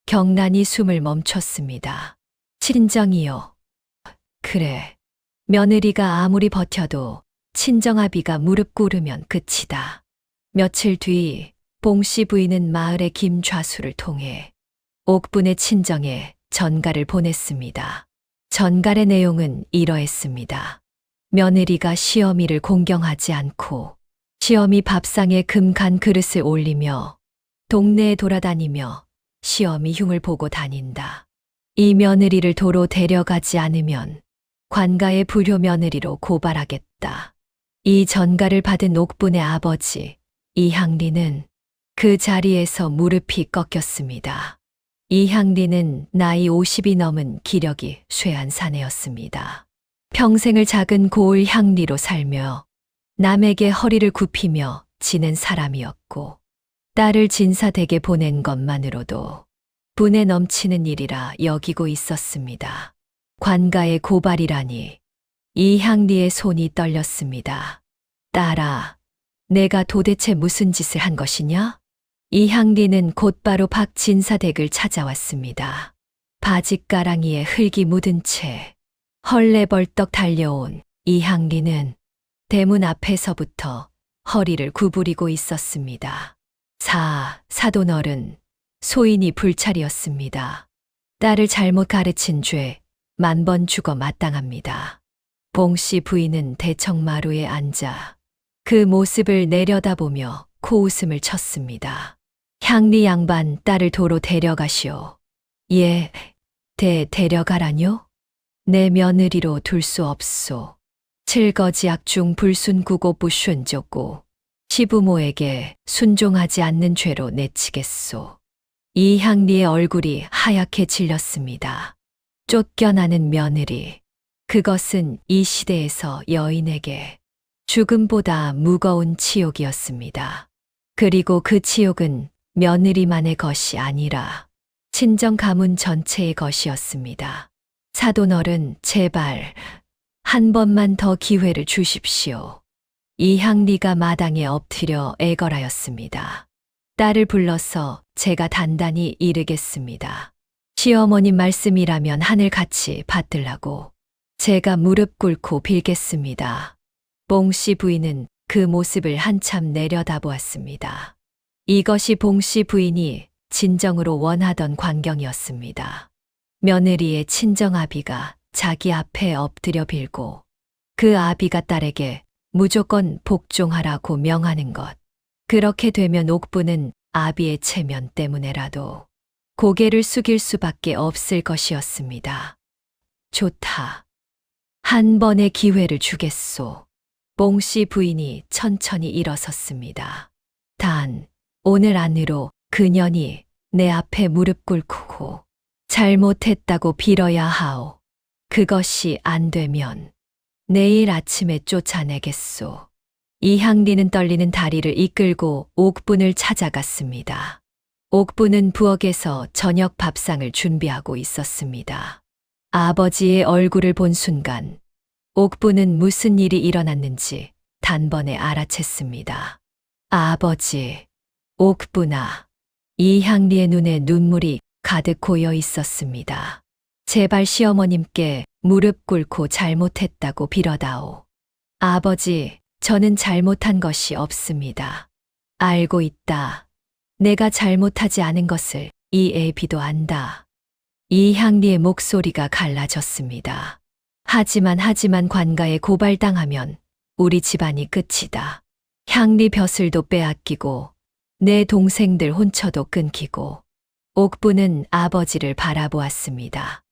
경란이 숨을 멈췄습니다. 친정이요. 그래. 며느리가 아무리 버텨도 친정아비가 무릎 꿇으면 끝이다. 며칠 뒤 뽕씨 부인은 마을의 김좌수를 통해 옥분의 친정에 전가를 보냈습니다. 전갈의 내용은 이러했습니다. 며느리가 시어미를 공경하지 않고 시어미 밥상에 금간 그릇을 올리며 동네에 돌아다니며 시어미 흉을 보고 다닌다. 이 며느리를 도로 데려가지 않으면 관가의 불효 며느리로 고발하겠다. 이 전가를 받은 옥분의 아버지 이향리는 그 자리에서 무릎이 꺾였습니다. 이향리는 나이 50이 넘은 기력이 쇠한 사내였습니다. 평생을 작은 고을 향리로 살며 남에게 허리를 굽히며 지낸 사람이었고 딸을 진사댁에 보낸 것만으로도 분에 넘치는 일이라 여기고 있었습니다. 관가의 고발이라니 이향리의 손이 떨렸습니다. 딸아, 내가 도대체 무슨 짓을 한 것이냐? 이향리는 곧바로 박진사댁을 찾아왔습니다. 바짓가랑이에 흙이 묻은 채 헐레벌떡 달려온 이향리는 대문 앞에서부터 허리를 구부리고 있었습니다. 사돈어른, 소인이 불찰이었습니다. 딸을 잘못 가르친 죄 만번 죽어 마땅합니다. 봉씨 부인은 대청마루에 앉아 그 모습을 내려다보며 코웃음을 쳤습니다. 향리 양반 딸을 도로 데려가시오. 예, 데려가라뇨? 내 며느리로 둘 수 없소. 칠거지악 중 불순구고 부슌조고 시부모에게 순종하지 않는 죄로 내치겠소. 이향리의 얼굴이 하얗게 질렸습니다. 쫓겨나는 며느리. 그것은 이 시대에서 여인에게 죽음보다 무거운 치욕이었습니다. 그리고 그 치욕은 며느리만의 것이 아니라 친정 가문 전체의 것이었습니다. 사돈어른, 제발 한 번만 더 기회를 주십시오. 이향리가 마당에 엎드려 애걸하였습니다. 딸을 불러서 제가 단단히 이르겠습니다. 시어머님 말씀이라면 하늘같이 받들라고 제가 무릎 꿇고 빌겠습니다. 봉씨 부인은 그 모습을 한참 내려다보았습니다. 이것이 봉씨 부인이 진정으로 원하던 광경이었습니다. 며느리의 친정아비가 자기 앞에 엎드려 빌고 그 아비가 딸에게 무조건 복종하라고 명하는 것. 그렇게 되면 옥부는 아비의 체면 때문에라도 고개를 숙일 수밖에 없을 것이었습니다. 좋다. 한 번의 기회를 주겠소. 봉씨 부인이 천천히 일어섰습니다. 단, 오늘 안으로 그년이 내 앞에 무릎 꿇고 잘못했다고 빌어야 하오. 그것이 안 되면 내일 아침에 쫓아내겠소. 이향리는 떨리는 다리를 이끌고 옥분을 찾아갔습니다. 옥분은 부엌에서 저녁 밥상을 준비하고 있었습니다. 아버지의 얼굴을 본 순간 옥분은 무슨 일이 일어났는지 단번에 알아챘습니다. 아버지, 옥분아. 이향리의 눈에 눈물이 가득 고여 있었습니다. 제발 시어머님께 무릎 꿇고 잘못했다고 빌어다오. 아버지, 저는 잘못한 것이 없습니다. 알고 있다. 내가 잘못하지 않은 것을 이 애비도 안다. 이향리의 목소리가 갈라졌습니다. 하지만 관가에 고발당하면 우리 집안이 끝이다. 향리 벼슬도 빼앗기고 내 동생들 혼처도 끊기고. 옥부는 아버지를 바라보았습니다.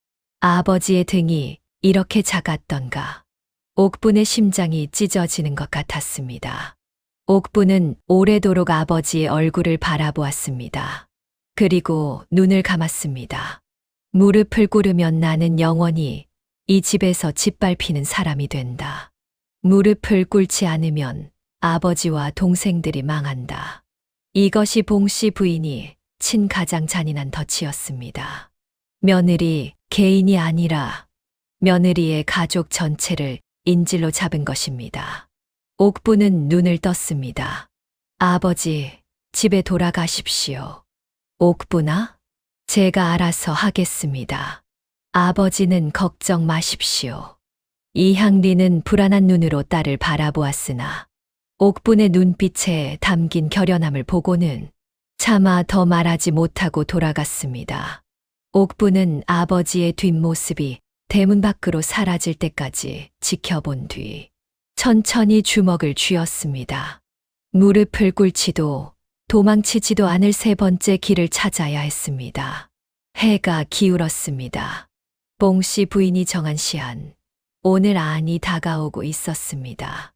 아버지의 등이 이렇게 작았던가. 옥분의 심장이 찢어지는 것 같았습니다. 옥분은 오래도록 아버지의 얼굴을 바라보았습니다. 그리고 눈을 감았습니다. 무릎을 꿇으면 나는 영원히 이 집에서 짓밟히는 사람이 된다. 무릎을 꿇지 않으면 아버지와 동생들이 망한다. 이것이 봉씨 부인이 친 가장 잔인한 덫이었습니다. 며느리 개인이 아니라 며느리의 가족 전체를 인질로 잡은 것입니다. 옥부는 눈을 떴습니다. 아버지, 집에 돌아가십시오. 옥부나? 제가 알아서 하겠습니다. 아버지는 걱정 마십시오. 이향리는 불안한 눈으로 딸을 바라보았으나 옥분의 눈빛에 담긴 결연함을 보고는 차마 더 말하지 못하고 돌아갔습니다. 옥분은 아버지의 뒷모습이 대문 밖으로 사라질 때까지 지켜본 뒤 천천히 주먹을 쥐었습니다. 무릎을 꿇지도 도망치지도 않을 세 번째 길을 찾아야 했습니다. 해가 기울었습니다. 봉씨 부인이 정한 시한, 오늘 안이 다가오고 있었습니다.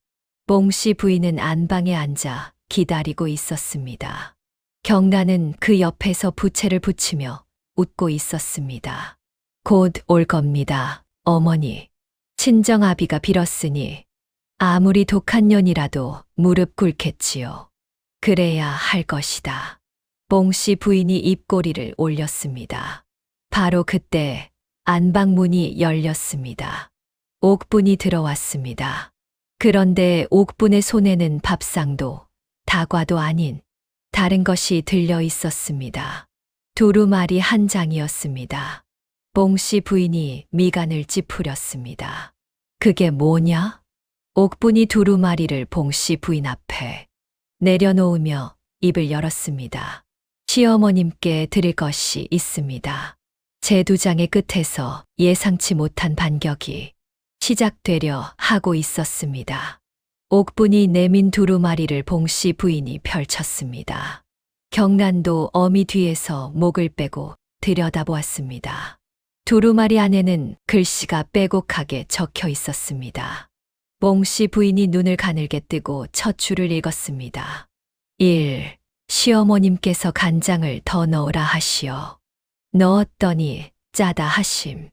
봉씨 부인은 안방에 앉아 기다리고 있었습니다. 경란은 그 옆에서 부채를 붙이며 웃고 있었습니다. 곧 올 겁니다, 어머니. 친정아비가 빌었으니 아무리 독한 년이라도 무릎 꿇겠지요. 그래야 할 것이다. 봉씨 부인이 입꼬리를 올렸습니다. 바로 그때 안방문이 열렸습니다. 옥분이 들어왔습니다. 그런데 옥분의 손에는 밥상도 다과도 아닌 다른 것이 들려 있었습니다. 두루마리 한 장이었습니다. 봉씨 부인이 미간을 찌푸렸습니다. 그게 뭐냐? 옥분이 두루마리를 봉씨 부인 앞에 내려놓으며 입을 열었습니다. 시어머님께 드릴 것이 있습니다. 제 두 장의 끝에서 예상치 못한 반격이 시작되려 하고 있었습니다. 옥분이 내민 두루마리를 봉씨 부인이 펼쳤습니다. 경란도 어미 뒤에서 목을 빼고 들여다보았습니다. 두루마리 안에는 글씨가 빼곡하게 적혀 있었습니다. 뽕씨 부인이 눈을 가늘게 뜨고 첫 줄을 읽었습니다. 1. 시어머님께서 간장을 더 넣으라 하시오. 넣었더니 짜다 하심.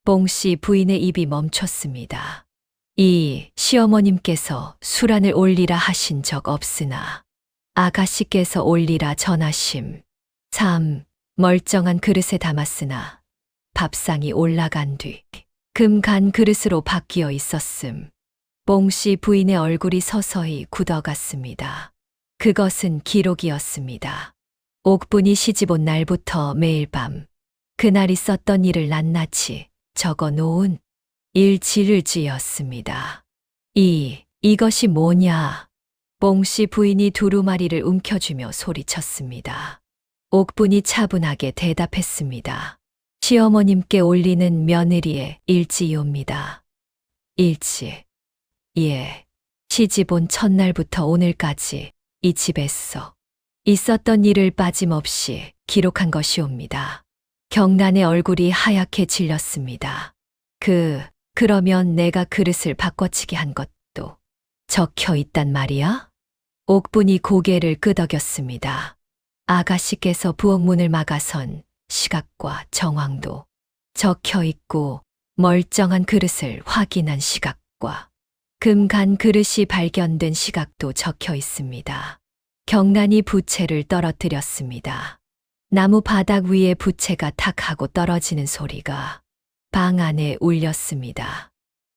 뽕씨 부인의 입이 멈췄습니다. 2. 시어머님께서 술안을 올리라 하신 적 없으나 아가씨께서 올리라 전하심. 3. 멀쩡한 그릇에 담았으나 밥상이 올라간 뒤 금간 그릇으로 바뀌어 있었음. 뽕씨 부인의 얼굴이 서서히 굳어갔습니다. 그것은 기록이었습니다. 옥분이 시집온 날부터 매일 밤 그날 있었던 일을 낱낱이 적어 놓은 일지였습니다. 2. 이것이 뭐냐? 뽕씨 부인이 두루마리를 움켜쥐며 소리쳤습니다. 옥분이 차분하게 대답했습니다. 시어머님께 올리는 며느리의 일지요입니다. 일지. 예. 시집 온 첫날부터 오늘까지 이 집에서 있었던 일을 빠짐없이 기록한 것이옵니다. 경란의 얼굴이 하얗게 질렸습니다. 그러면 내가 그릇을 바꿔치기 한 것도 적혀 있단 말이야? 옥분이 고개를 끄덕였습니다. 아가씨께서 부엌문을 막아선 시각과 정황도 적혀 있고 멀쩡한 그릇을 확인한 시각과 금간 그릇이 발견된 시각도 적혀 있습니다. 경란이 부채를 떨어뜨렸습니다. 나무 바닥 위에 부채가 탁 하고 떨어지는 소리가 방 안에 울렸습니다.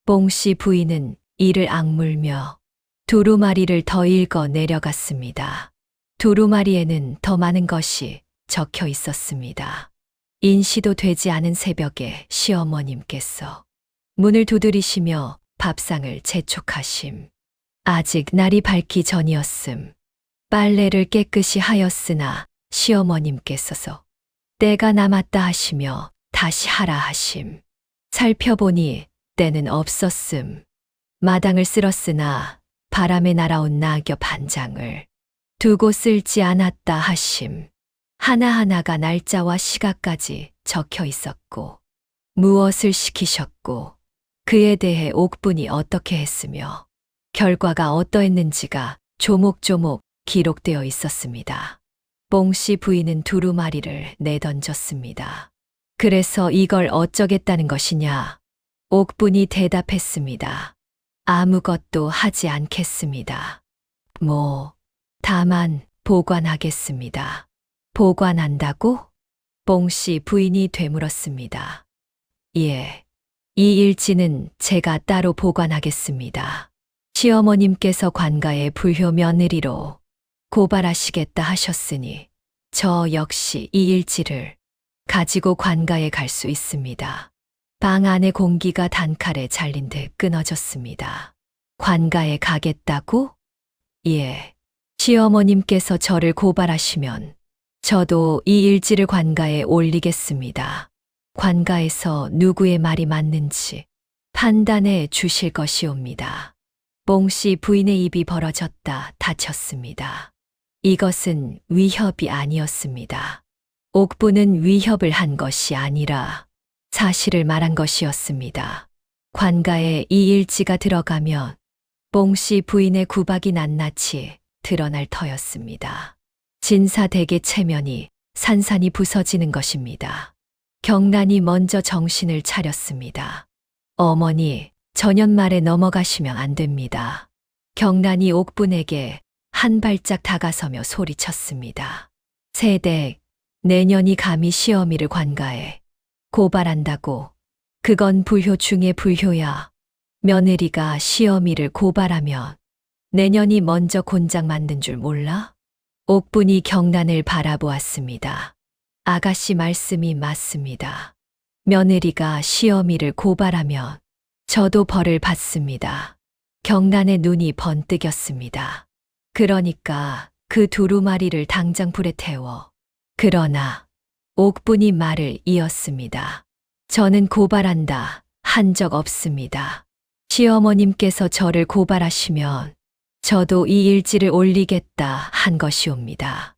뽕씨 부인은 이를 악물며 두루마리를 더 읽어 내려갔습니다. 두루마리에는 더 많은 것이 적혀 있었습니다. 인시도 되지 않은 새벽에 시어머님께서 문을 두드리시며 밥상을 재촉하심. 아직 날이 밝기 전이었음. 빨래를 깨끗이 하였으나 시어머님께서서 때가 남았다 하시며 다시 하라 하심. 살펴보니 때는 없었음. 마당을 쓸었으나 바람에 날아온 낙엽 한 장을 두고 쓸지 않았다 하심. 하나하나가 날짜와 시각까지 적혀 있었고 무엇을 시키셨고 그에 대해 옥분이 어떻게 했으며 결과가 어떠했는지가 조목조목 기록되어 있었습니다. 뽕씨 부인은 두루마리를 내던졌습니다. 그래서 이걸 어쩌겠다는 것이냐? 옥분이 대답했습니다. 아무것도 하지 않겠습니다. 다만 보관하겠습니다. 보관한다고? 뽕씨 부인이 되물었습니다. 예. 이 일지는 제가 따로 보관하겠습니다. 시어머님께서 관가의 불효 며느리로 고발하시겠다 하셨으니 저 역시 이 일지를 가지고 관가에 갈 수 있습니다. 방 안의 공기가 단칼에 잘린 듯 끊어졌습니다. 관가에 가겠다고? 예. 시어머님께서 저를 고발하시면 저도 이 일지를 관가에 올리겠습니다. 관가에서 누구의 말이 맞는지 판단해 주실 것이옵니다. 뽕씨 부인의 입이 벌어졌다 닫혔습니다. 이것은 위협이 아니었습니다. 옥분은 위협을 한 것이 아니라 사실을 말한 것이었습니다. 관가에 이 일지가 들어가면 뽕씨 부인의 구박이 낱낱이 드러날 터였습니다. 진사대계 체면이 산산이 부서지는 것입니다. 경란이 먼저 정신을 차렸습니다. 어머니, 전연말에 넘어가시면 안 됩니다. 경란이 옥분에게 한 발짝 다가서며 소리쳤습니다. 세댁, 내년이 감히 시어미를 관가에 고발한다고. 그건 불효 중의 불효야. 며느리가 시어미를 고발하면 내년이 먼저 곤장 맞는 줄 몰라? 옥분이 경란을 바라보았습니다. 아가씨 말씀이 맞습니다. 며느리가 시어미를 고발하면 저도 벌을 받습니다. 경란의 눈이 번뜩였습니다. 그러니까 그 두루마리를 당장 불에 태워. 그러나 옥분이 말을 이었습니다. 저는 고발한다 한 적 없습니다. 시어머님께서 저를 고발하시면 저도 이 일지를 올리겠다 한 것이옵니다.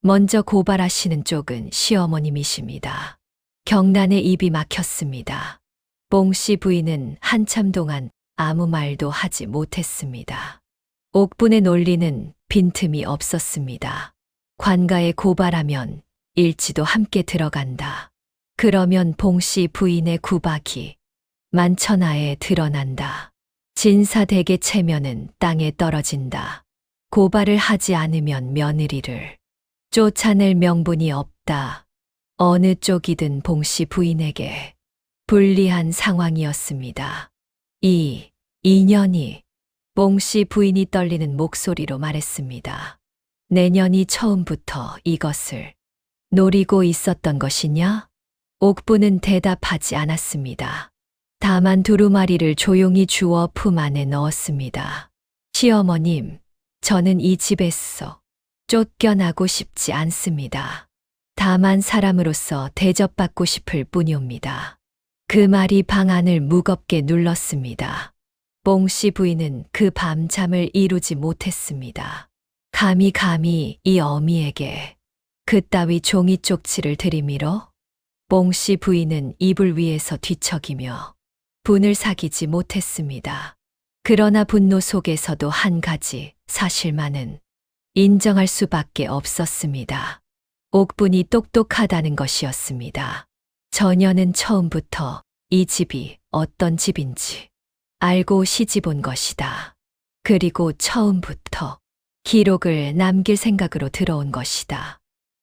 먼저 고발하시는 쪽은 시어머님이십니다. 경란의 입이 막혔습니다. 뽕씨 부인은 한참 동안 아무 말도 하지 못했습니다. 옥분의 논리는 빈틈이 없었습니다. 관가에 고발하면 일지도 함께 들어간다. 그러면 봉씨 부인의 구박이 만천하에 드러난다. 진사대계 체면은 땅에 떨어진다. 고발을 하지 않으면 며느리를 쫓아낼 명분이 없다. 어느 쪽이든 봉씨 부인에게 불리한 상황이었습니다. 이 인연이 봉씨 부인이 떨리는 목소리로 말했습니다. 내년이 처음부터 이것을 노리고 있었던 것이냐? 옥부는 대답하지 않았습니다. 다만 두루마리를 조용히 주워 품 안에 넣었습니다. 시어머님, 저는 이 집에서 쫓겨나고 싶지 않습니다. 다만 사람으로서 대접받고 싶을 뿐이옵니다. 그 말이 방 안을 무겁게 눌렀습니다. 봉씨 부인은 그 밤 잠을 이루지 못했습니다. 감히 이 어미에게 그따위 종이 쪽지를 들이밀어? 봉씨 부인은 이불 위에서 뒤척이며 분을 사기지 못했습니다. 그러나 분노 속에서도 한 가지 사실만은 인정할 수밖에 없었습니다. 옥분이 똑똑하다는 것이었습니다. 처녀는 처음부터 이 집이 어떤 집인지 알고 시집 온 것이다. 그리고 처음부터 기록을 남길 생각으로 들어온 것이다.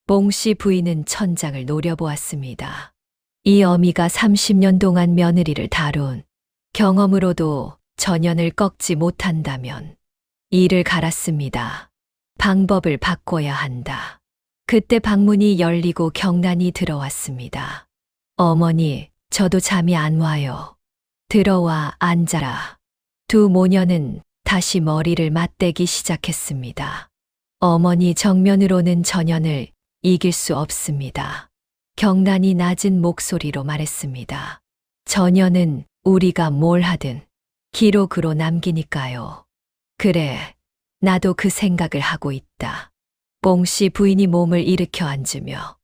봉씨 부인은 천장을 노려보았습니다. 이 어미가 30년 동안 며느리를 다룬 경험으로도 전연을 꺾지 못한다면 이를 갈았습니다. 방법을 바꿔야 한다. 그때 방문이 열리고 경란이 들어왔습니다. 어머니, 저도 잠이 안 와요. 들어와 앉아라. 두 모녀는 다시 머리를 맞대기 시작했습니다. 어머니 정면으로는 전연을 이길 수 없습니다. 경란이 낮은 목소리로 말했습니다. 전연은 우리가 뭘 하든 기록으로 남기니까요. 그래, 나도 그 생각을 하고 있다. 봉씨 부인이 몸을 일으켜 앉으며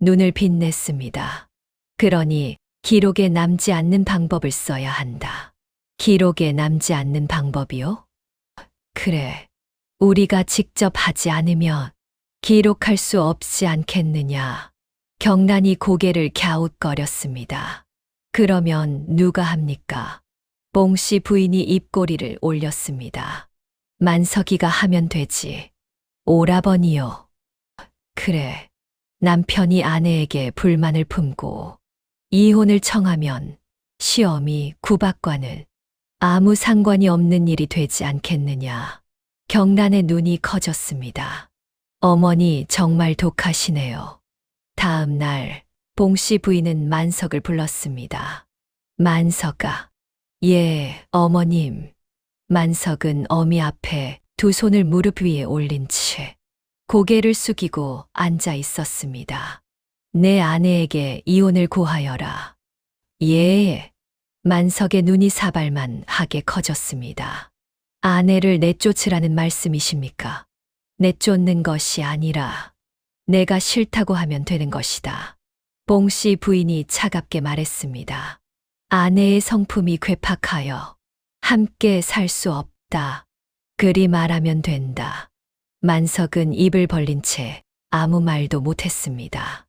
눈을 빛냈습니다. 그러니 기록에 남지 않는 방법을 써야 한다. 기록에 남지 않는 방법이요? 그래, 우리가 직접 하지 않으면 기록할 수 없지 않겠느냐. 경란이 고개를 갸웃거렸습니다. 그러면 누가 합니까? 봉씨 부인이 입꼬리를 올렸습니다. 만석이가 하면 되지. 오라버니요. 그래, 남편이 아내에게 불만을 품고 이혼을 청하면 시어미 구박과는 아무 상관이 없는 일이 되지 않겠느냐. 경란의 눈이 커졌습니다. 어머니 정말 독하시네요. 다음 날 봉씨 부인은 만석을 불렀습니다. 만석아. 예, 어머님. 만석은 어미 앞에 두 손을 무릎 위에 올린 채 고개를 숙이고 앉아 있었습니다. 내 아내에게 이혼을 고하여라. 예. 만석의 눈이 사발만 하게 커졌습니다. 아내를 내쫓으라는 말씀이십니까? 내쫓는 것이 아니라 내가 싫다고 하면 되는 것이다. 봉씨 부인이 차갑게 말했습니다. 아내의 성품이 괴팍하여 함께 살 수 없다. 그리 말하면 된다. 만석은 입을 벌린 채 아무 말도 못했습니다.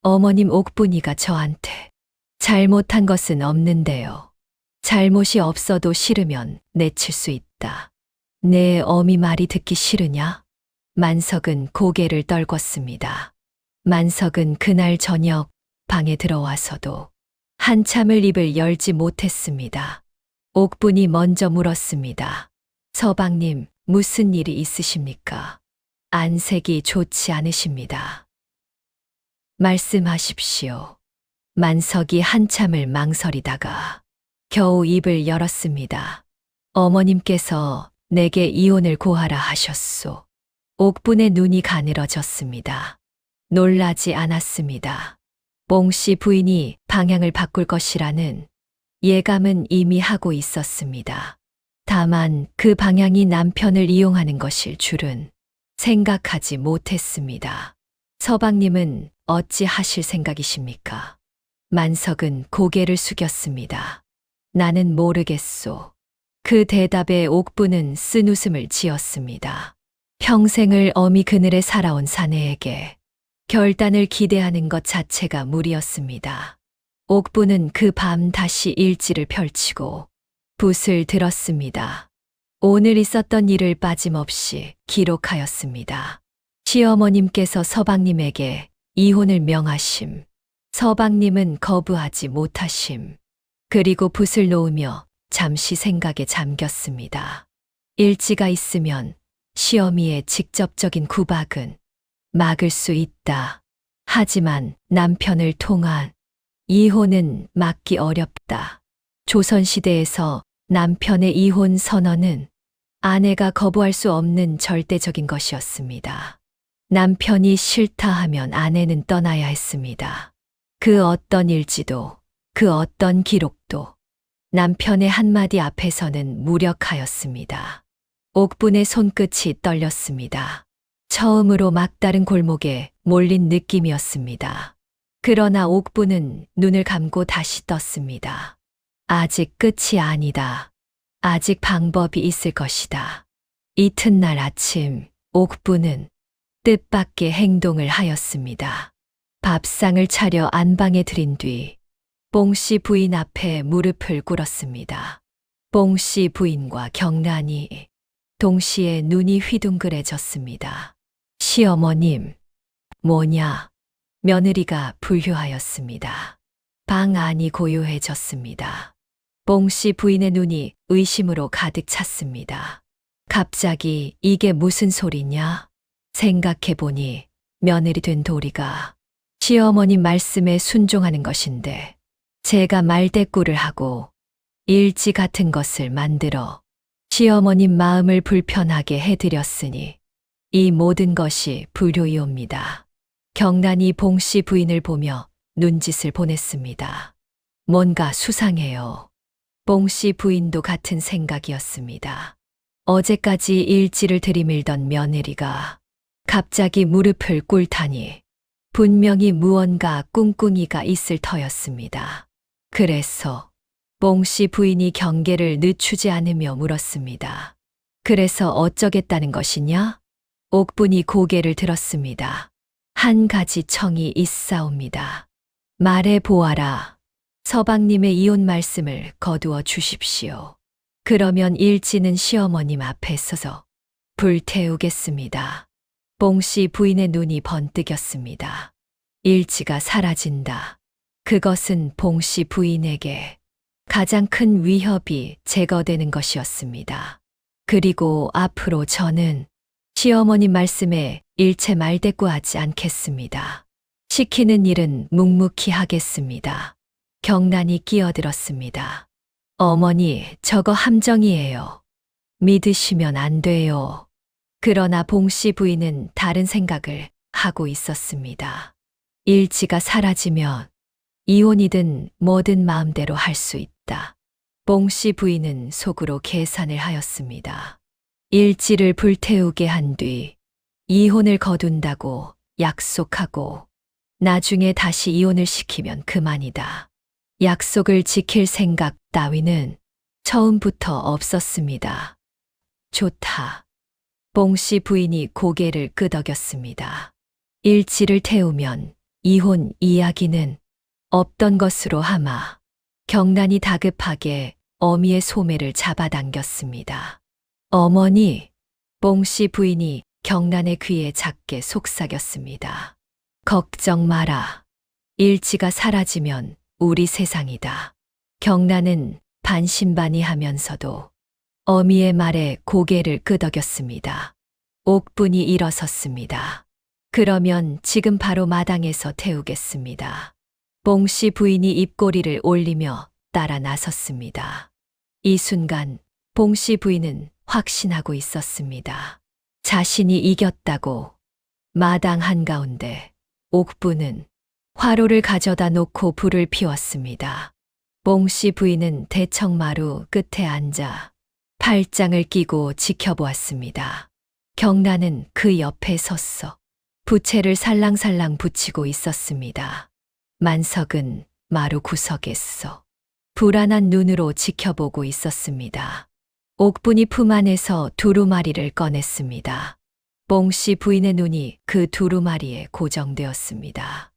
어머님 옥분이가 저한테 잘못한 것은 없는데요. 잘못이 없어도 싫으면 내칠 수 있다. 내 어미 말이 듣기 싫으냐? 만석은 고개를 떨궜습니다. 만석은 그날 저녁 방에 들어와서도 한참을 입을 열지 못했습니다. 옥분이 먼저 물었습니다. 서방님, 무슨 일이 있으십니까? 안색이 좋지 않으십니다. 말씀하십시오. 만석이 한참을 망설이다가 겨우 입을 열었습니다. 어머님께서 내게 이혼을 고하라 하셨소. 옥분의 눈이 가늘어졌습니다. 놀라지 않았습니다. 봉씨 부인이 방향을 바꿀 것이라는 예감은 이미 하고 있었습니다. 다만 그 방향이 남편을 이용하는 것일 줄은 생각하지 못했습니다. 서방님은 어찌 하실 생각이십니까? 만석은 고개를 숙였습니다. 나는 모르겠소. 그 대답에 옥부는 쓴웃음을 지었습니다. 평생을 어미 그늘에 살아온 사내에게 결단을 기대하는 것 자체가 무리였습니다. 옥부는 그 밤 다시 일지를 펼치고 붓을 들었습니다. 오늘 있었던 일을 빠짐없이 기록하였습니다. 시어머님께서 서방님에게 이혼을 명하심. 서방님은 거부하지 못하심. 그리고 붓을 놓으며 잠시 생각에 잠겼습니다. 일지가 있으면 시어미의 직접적인 구박은 막을 수 있다. 하지만 남편을 통한 이혼은 막기 어렵다. 조선시대에서 남편의 이혼 선언은 아내가 거부할 수 없는 절대적인 것이었습니다. 남편이 싫다 하면 아내는 떠나야 했습니다. 그 어떤 일지도, 그 어떤 기록도 남편의 한마디 앞에서는 무력하였습니다. 옥분의 손끝이 떨렸습니다. 처음으로 막다른 골목에 몰린 느낌이었습니다. 그러나 옥분은 눈을 감고 다시 떴습니다. 아직 끝이 아니다. 아직 방법이 있을 것이다. 이튿날 아침 옥분은 뜻밖의 행동을 하였습니다. 밥상을 차려 안방에 들인 뒤 뽕씨 부인 앞에 무릎을 꿇었습니다. 뽕씨 부인과 경란이 동시에 눈이 휘둥그레졌습니다. 시어머님, 뭐냐? 며느리가 불효하였습니다. 방 안이 고요해졌습니다. 뽕씨 부인의 눈이 의심으로 가득 찼습니다. 갑자기 이게 무슨 소리냐? 생각해보니 며느리 된 도리가 시어머님 말씀에 순종하는 것인데 제가 말대꾸를 하고 일지 같은 것을 만들어 시어머님 마음을 불편하게 해드렸으니 이 모든 것이 불효이옵니다. 경란이 봉씨 부인을 보며 눈짓을 보냈습니다. 뭔가 수상해요. 봉씨 부인도 같은 생각이었습니다. 어제까지 일지를 들이밀던 며느리가 갑자기 무릎을 꿇다니 분명히 무언가 꿍꿍이가 있을 터였습니다. 그래서 봉씨 부인이 경계를 늦추지 않으며 물었습니다. 그래서 어쩌겠다는 것이냐? 옥분이 고개를 들었습니다. 한 가지 청이 있사옵니다. 말해 보아라. 서방님의 이혼 말씀을 거두어 주십시오. 그러면 일지는 시어머님 앞에 서서 불태우겠습니다. 봉씨 부인의 눈이 번뜩였습니다. 일지가 사라진다. 그것은 봉씨 부인에게 가장 큰 위협이 제거되는 것이었습니다. 그리고 앞으로 저는 시어머님 말씀에 일체 말대꾸하지 않겠습니다. 시키는 일은 묵묵히 하겠습니다. 경란이 끼어들었습니다. 어머니, 저거 함정이에요. 믿으시면 안 돼요. 그러나 봉씨 부인은 다른 생각을 하고 있었습니다. 일지가 사라지면 이혼이든 뭐든 마음대로 할 수 있다. 봉씨 부인은 속으로 계산을 하였습니다. 일지를 불태우게 한 뒤 이혼을 거둔다고 약속하고 나중에 다시 이혼을 시키면 그만이다. 약속을 지킬 생각 따위는 처음부터 없었습니다. 좋다. 봉씨 부인이 고개를 끄덕였습니다. 일지를 태우면 이혼 이야기는 없던 것으로 하마. 경란이 다급하게 어미의 소매를 잡아당겼습니다. 어머니, 봉씨 부인이 경란의 귀에 작게 속삭였습니다. 걱정 마라. 일지가 사라지면 우리 세상이다. 경란은 반신반의하면서도 어미의 말에 고개를 끄덕였습니다. 옥분이 일어섰습니다. 그러면 지금 바로 마당에서 태우겠습니다. 봉씨 부인이 입꼬리를 올리며 따라 나섰습니다. 이 순간 봉씨 부인은 확신하고 있었습니다. 자신이 이겼다고. 마당 한가운데 옥분은 화로를 가져다 놓고 불을 피웠습니다. 봉씨 부인은 대청마루 끝에 앉아 팔짱을 끼고 지켜보았습니다. 경란은 그 옆에 섰어 부채를 살랑살랑 붙이고 있었습니다. 만석은 마루 구석에 서 불안한 눈으로 지켜보고 있었습니다. 옥분이 품 안에서 두루마리를 꺼냈습니다. 뽕씨 부인의 눈이 그 두루마리에 고정되었습니다.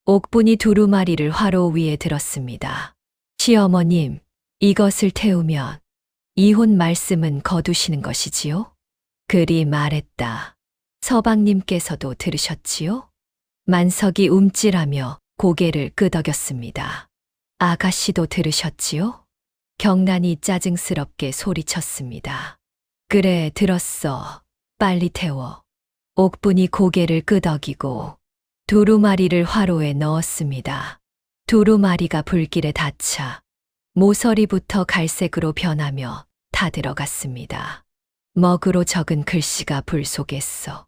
옥분이 두루마리를 화로 위에 들었습니다. 시어머님, 이것을 태우면 이혼 말씀은 거두시는 것이지요? 그리 말했다. 서방님께서도 들으셨지요? 만석이 움찔하며 고개를 끄덕였습니다. 아가씨도 들으셨지요? 경란이 짜증스럽게 소리쳤습니다. 그래, 들었어. 빨리 태워. 옥분이 고개를 끄덕이고 두루마리를 화로에 넣었습니다. 두루마리가 불길에 닿자 모서리부터 갈색으로 변하며 다 들어갔습니다. 먹으로 적은 글씨가 불 속에서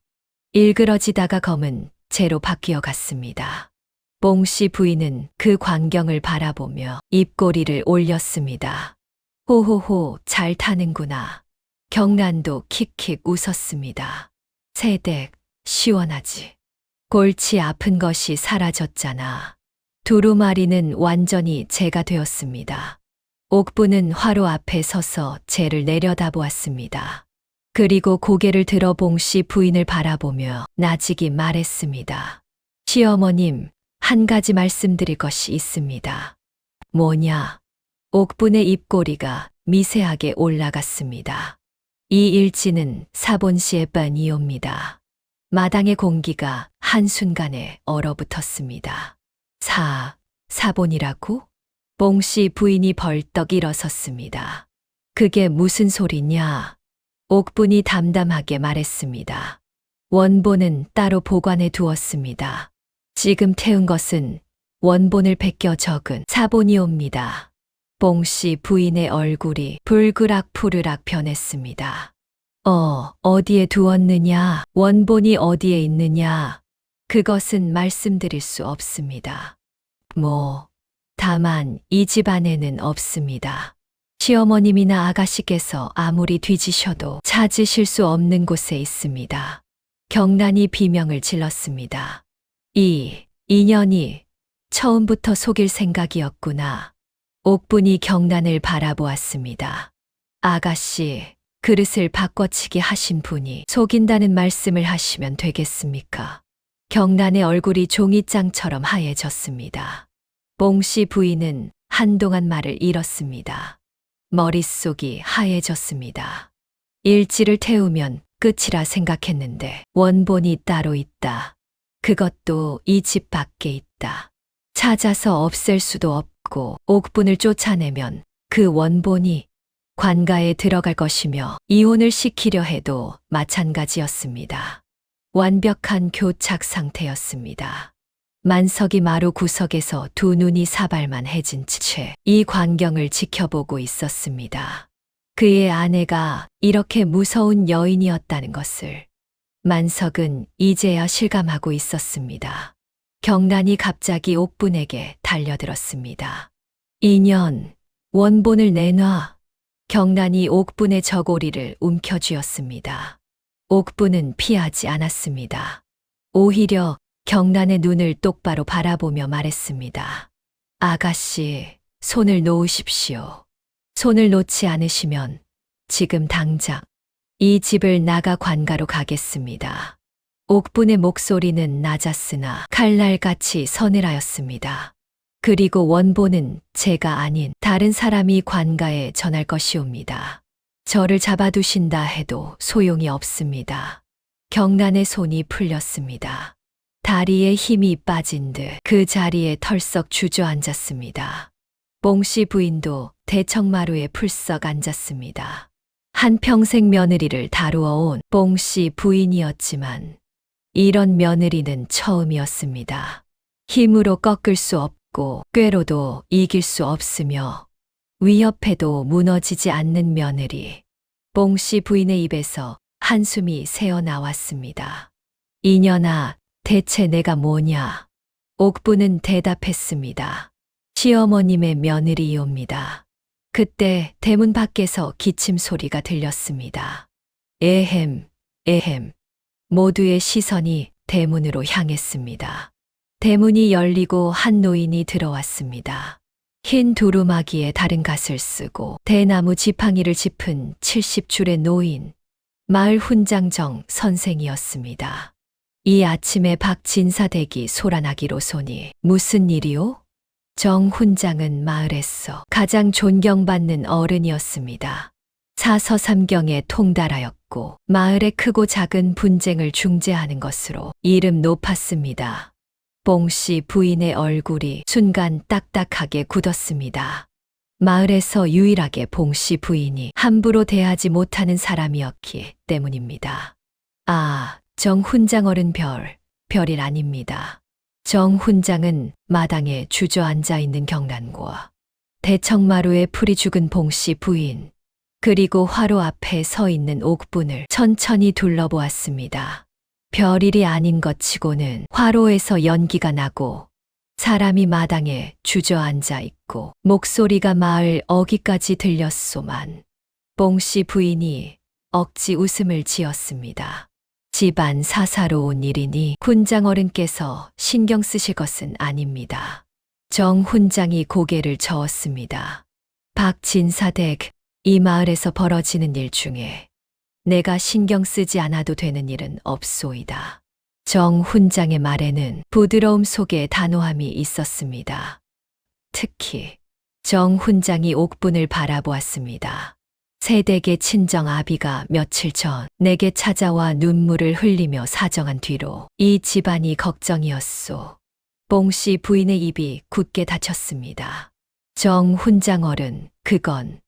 일그러지다가 검은 재로 바뀌어 갔습니다. 뽕씨 부인은 그 광경을 바라보며 입꼬리를 올렸습니다. 호호호, 잘 타는구나. 경란도 킥킥 웃었습니다. 새댁, 시원하지. 골치 아픈 것이 사라졌잖아. 두루마리는 완전히 재가 되었습니다. 옥부는 화로 앞에 서서 재를 내려다보았습니다. 그리고 고개를 들어 봉씨 부인을 바라보며 나직이 말했습니다. 시어머님, 한 가지 말씀드릴 것이 있습니다. 뭐냐? 옥분의 입꼬리가 미세하게 올라갔습니다. 이 일지는 사본시의 빤이옵니다. 마당의 공기가 한순간에 얼어붙었습니다. 사본이라고? 봉씨 부인이 벌떡 일어섰습니다. 그게 무슨 소리냐? 옥분이 담담하게 말했습니다. 원본은 따로 보관해 두었습니다. 지금 태운 것은 원본을 베껴 적은 사본이옵니다. 봉씨 부인의 얼굴이 불그락 푸르락 변했습니다. 어디에 두었느냐? 원본이 어디에 있느냐? 그것은 말씀드릴 수 없습니다. 다만 이 집안에는 없습니다. 시어머님이나 아가씨께서 아무리 뒤지셔도 찾으실 수 없는 곳에 있습니다. 경란이 비명을 질렀습니다. 이 인연이 처음부터 속일 생각이었구나. 옥분이 경란을 바라보았습니다. 아가씨, 그릇을 바꿔치기 하신 분이 속인다는 말씀을 하시면 되겠습니까? 경란의 얼굴이 종이장처럼 하얘졌습니다. 뽕씨 부인은 한동안 말을 잃었습니다. 머릿속이 하얘졌습니다. 일지를 태우면 끝이라 생각했는데 원본이 따로 있다. 그것도 이 집 밖에 있다. 찾아서 없앨 수도 없고 옥분을 쫓아내면 그 원본이 관가에 들어갈 것이며 이혼을 시키려 해도 마찬가지였습니다. 완벽한 교착 상태였습니다. 만석이 마루 구석에서 두 눈이 사발만 해진 채 이 광경을 지켜보고 있었습니다. 그의 아내가 이렇게 무서운 여인이었다는 것을 만석은 이제야 실감하고 있었습니다. 경란이 갑자기 옥분에게 달려들었습니다. 인연, 원본을 내놔. 경란이 옥분의 저고리를 움켜쥐었습니다. 옥분은 피하지 않았습니다. 오히려 경란의 눈을 똑바로 바라보며 말했습니다. 아가씨, 손을 놓으십시오. 손을 놓지 않으시면 지금 당장 이 집을 나가 관가로 가겠습니다. 옥분의 목소리는 낮았으나 칼날같이 서늘하였습니다. 그리고 원본은 제가 아닌 다른 사람이 관가에 전할 것이옵니다. 저를 잡아두신다 해도 소용이 없습니다. 경란의 손이 풀렸습니다. 다리에 힘이 빠진 듯 그 자리에 털썩 주저앉았습니다. 뽕씨 부인도 대청마루에 풀썩 앉았습니다. 한평생 며느리를 다루어온 뽕씨 부인이었지만 이런 며느리는 처음이었습니다. 힘으로 꺾을 수 없고 꾀로도 이길 수 없으며 위협해도 무너지지 않는 며느리. 뽕씨 부인의 입에서 한숨이 새어나왔습니다. 이년아, 대체 내가 뭐냐? 옥부는 대답했습니다. 시어머님의 며느리이옵니다. 그때 대문 밖에서 기침 소리가 들렸습니다. 에헴. 모두의 시선이 대문으로 향했습니다. 대문이 열리고 한 노인이 들어왔습니다. 흰 두루마기에 다른 갓을 쓰고 대나무 지팡이를 짚은 70줄의 노인, 마을 훈장정 선생이었습니다. 이 아침에 박진사댁이 소란하기로소니 무슨 일이오? 정 훈장은 마을에서 가장 존경받는 어른이었습니다. 사서삼경에 통달하였고 마을의 크고 작은 분쟁을 중재하는 것으로 이름 높았습니다. 봉씨 부인의 얼굴이 순간 딱딱하게 굳었습니다. 마을에서 유일하게 봉씨 부인이 함부로 대하지 못하는 사람이었기 때문입니다. 아, 정 훈장 어른 별일 아닙니다. 정 훈장은 마당에 주저앉아 있는 경란과 대청마루에 풀이 죽은 봉씨 부인, 그리고 화로 앞에 서 있는 옥분을 천천히 둘러보았습니다. 별일이 아닌 것 치고는 화로에서 연기가 나고 사람이 마당에 주저앉아 있고 목소리가 마을 어귀까지 들렸소만 봉씨 부인이 억지 웃음을 지었습니다. 집안 사사로운 일이니 훈장 어른께서 신경 쓰실 것은 아닙니다. 정 훈장이 고개를 저었습니다. 박진사댁, 이 마을에서 벌어지는 일 중에 내가 신경 쓰지 않아도 되는 일은 없소이다. 정 훈장의 말에는 부드러움 속에 단호함이 있었습니다. 특히 정 훈장이 옥분을 바라보았습니다. 새댁의 친정 아비가 며칠 전 내게 찾아와 눈물을 흘리며 사정한 뒤로 이 집안이 걱정이었소. 봉씨 부인의 입이 굳게 닫혔습니다. 정 훈장 어른, 그건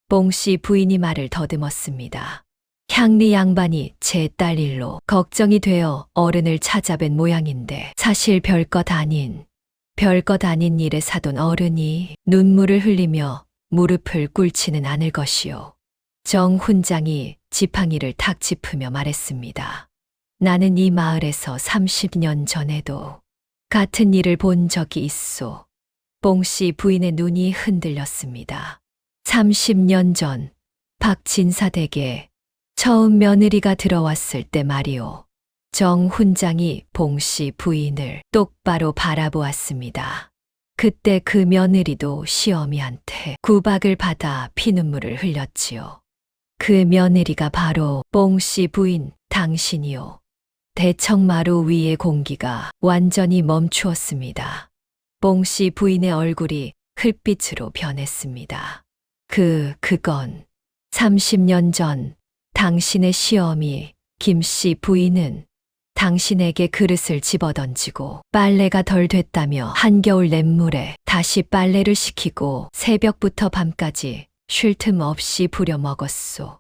봉씨 부인이 말을 더듬었습니다. 향리 양반이 제 딸 일로 걱정이 되어 어른을 찾아뵌 모양인데 사실 별것 아닌 일에 사돈 어른이 눈물을 흘리며 무릎을 꿇지는 않을 것이요. 정 훈장이 지팡이를 탁 짚으며 말했습니다. 나는 이 마을에서 30년 전에도 같은 일을 본 적이 있소. 봉씨 부인의 눈이 흔들렸습니다. 30년 전 박진사댁에 처음 며느리가 들어왔을 때 말이오. 정 훈장이 봉씨 부인을 똑바로 바라보았습니다. 그때 그 며느리도 시어미한테 구박을 받아 피눈물을 흘렸지요. 그 며느리가 바로 봉씨 부인 당신이요. 대청마루 위의 공기가 완전히 멈추었습니다. 봉씨 부인의 얼굴이 흙빛으로 변했습니다. 그건 30년 전 당신의 시어미 김씨 부인은 당신에게 그릇을 집어던지고 빨래가 덜 됐다며 한겨울 냇물에 다시 빨래를 시키고 새벽부터 밤까지 쉴 틈 없이 부려먹었소.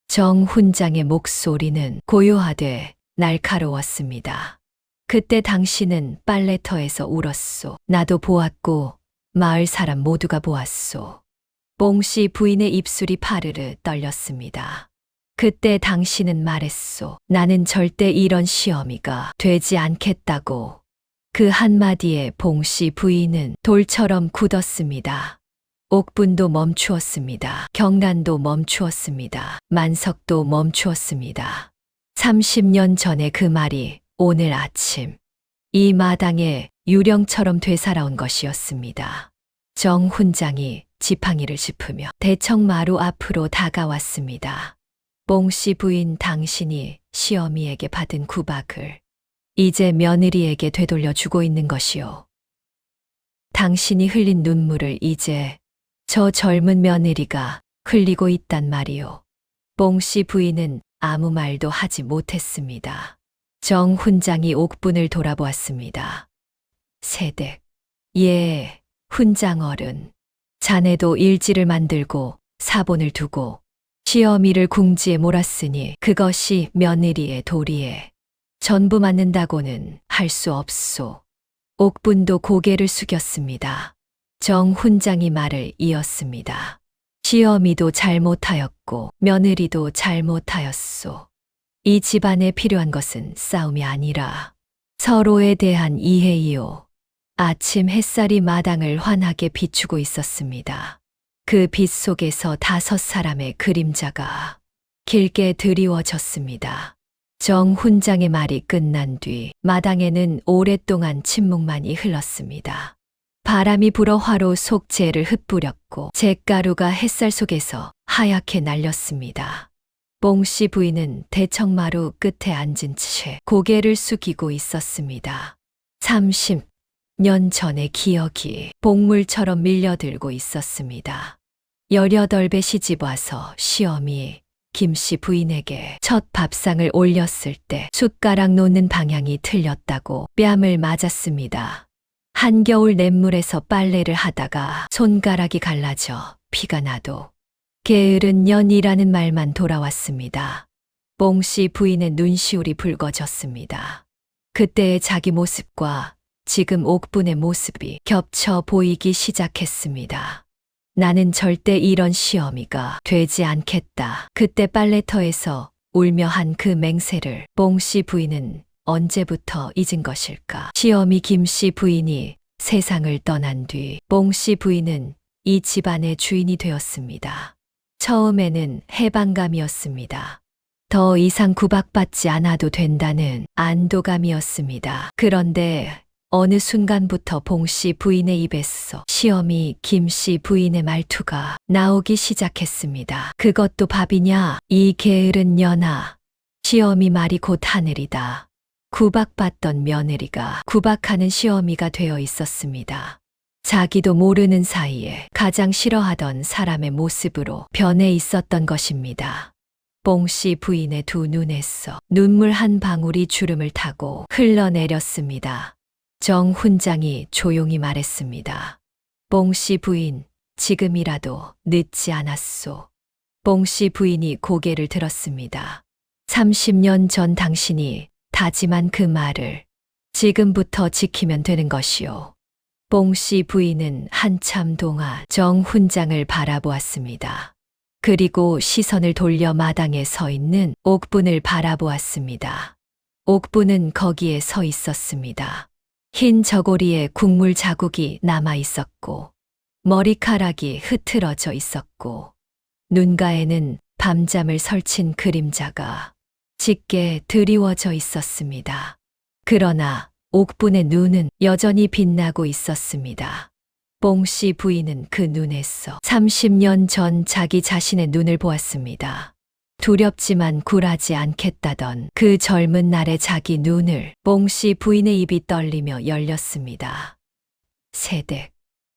정 훈장의 목소리는 고요하되 날카로웠습니다. 그때 당신은 빨래터에서 울었소. 나도 보았고 마을 사람 모두가 보았소. 봉씨 부인의 입술이 파르르 떨렸습니다. 그때 당신은 말했소. 나는 절대 이런 시어미가 되지 않겠다고. 그 한마디에 봉씨 부인은 돌처럼 굳었습니다. 옥분도 멈추었습니다. 경란도 멈추었습니다. 만석도 멈추었습니다. 30년 전의 그 말이 오늘 아침 이 마당에 유령처럼 되살아온 것이었습니다. 정 훈장이 지팡이를 짚으며 대청마루 앞으로 다가왔습니다. 봉씨 부인 당신이 시어미에게 받은 구박을 이제 며느리에게 되돌려 주고 있는 것이요. 당신이 흘린 눈물을 이제 저 젊은 며느리가 흘리고 있단 말이요. 봉씨 부인은 아무 말도 하지 못했습니다. 정 훈장이 옥분을 돌아보았습니다. 새댁, 예, 훈장 어른. 자네도 일지를 만들고 사본을 두고 시어미를 궁지에 몰았으니 그것이 며느리의 도리에 전부 맞는다고는 할 수 없소. 옥분도 고개를 숙였습니다. 정 훈장이 말을 이었습니다. 시어미도 잘못하였고 며느리도 잘못하였소. 이 집안에 필요한 것은 싸움이 아니라 서로에 대한 이해이요. 아침 햇살이 마당을 환하게 비추고 있었습니다. 그 빛 속에서 5사람의 그림자가 길게 드리워졌습니다. 정 훈장의 말이 끝난 뒤 마당에는 오랫동안 침묵만이 흘렀습니다. 바람이 불어 화로 속 재를 흩뿌렸고 잿가루가 햇살 속에서 하얗게 날렸습니다. 뽕씨 부인은 대청마루 끝에 앉은 채 고개를 숙이고 있었습니다. 30년 전의 기억이 복물처럼 밀려들고 있었습니다. 18배 시집 와서 시어미 김씨 부인에게 첫 밥상을 올렸을 때 숟가락 놓는 방향이 틀렸다고 뺨을 맞았습니다. 한겨울 냇물에서 빨래를 하다가 손가락이 갈라져 피가 나도 게으른 년이라는 말만 돌아왔습니다. 뽕씨 부인의 눈시울이 붉어졌습니다. 그때의 자기 모습과 지금 옥분의 모습이 겹쳐 보이기 시작했습니다. 나는 절대 이런 시어미가 되지 않겠다. 그때 빨래터에서 울며 한 그 맹세를 뽕씨 부인은 언제부터 잊은 것일까? 시어미 김씨 부인이 세상을 떠난 뒤 뽕씨 부인은 이 집안의 주인이 되었습니다. 처음에는 해방감이었습니다. 더 이상 구박받지 않아도 된다는 안도감이었습니다. 그런데 어느 순간부터 봉씨 부인의 입에서 시어미 김씨 부인의 말투가 나오기 시작했습니다. 그것도 밥이냐? 이 게으른 년아. 시어미 말이 곧 하늘이다. 구박받던 며느리가 구박하는 시어미가 되어 있었습니다. 자기도 모르는 사이에 가장 싫어하던 사람의 모습으로 변해 있었던 것입니다. 뽕씨 부인의 두 눈에서 눈물 한 방울이 주름을 타고 흘러내렸습니다. 정 훈장이 조용히 말했습니다. 뽕씨 부인, 지금이라도 늦지 않았소. 뽕씨 부인이 고개를 들었습니다. 30년 전 당신이 다짐한 그 말을 지금부터 지키면 되는 것이오. 뽕씨 부인은 한참 동안 정 훈장을 바라보았습니다. 그리고 시선을 돌려 마당에 서 있는 옥분을 바라보았습니다. 옥분은 거기에 서 있었습니다. 흰 저고리에 국물 자국이 남아 있었고, 머리카락이 흐트러져 있었고, 눈가에는 밤잠을 설친 그림자가 짙게 드리워져 있었습니다. 그러나 옥분의 눈은 여전히 빛나고 있었습니다. 뽕씨 부인은 그 눈에서 30년 전 자기 자신의 눈을 보았습니다. 두렵지만 굴하지 않겠다던 그 젊은 날의 자기 눈을 뽕씨 부인의 입이 떨리며 열렸습니다. 세댁.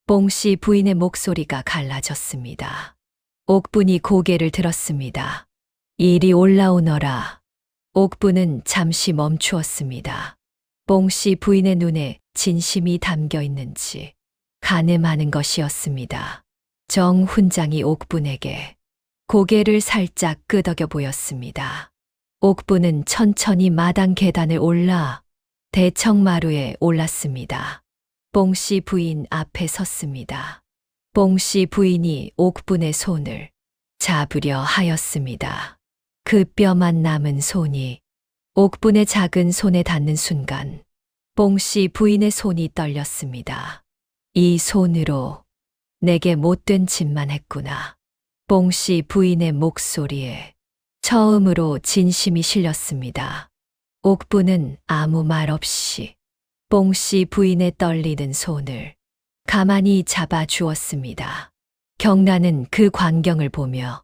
뽕씨 부인의 목소리가 갈라졌습니다. 옥분이 고개를 들었습니다. 이리 올라오너라. 옥분은 잠시 멈추었습니다. 뽕씨 부인의 눈에 진심이 담겨 있는지 가늠하는 것이었습니다. 정 훈장이 옥분에게 고개를 살짝 끄덕여 보였습니다. 옥분은 천천히 마당 계단을 올라 대청마루에 올랐습니다. 뽕씨 부인 앞에 섰습니다. 뽕씨 부인이 옥분의 손을 잡으려 하였습니다. 그 뼈만 남은 손이 옥분의 작은 손에 닿는 순간 뽕씨 부인의 손이 떨렸습니다. 이 손으로 내게 못된 짓만 했구나. 뽕씨 부인의 목소리에 처음으로 진심이 실렸습니다. 옥분은 아무 말 없이 뽕씨 부인의 떨리는 손을 가만히 잡아 주었습니다. 경란은 그 광경을 보며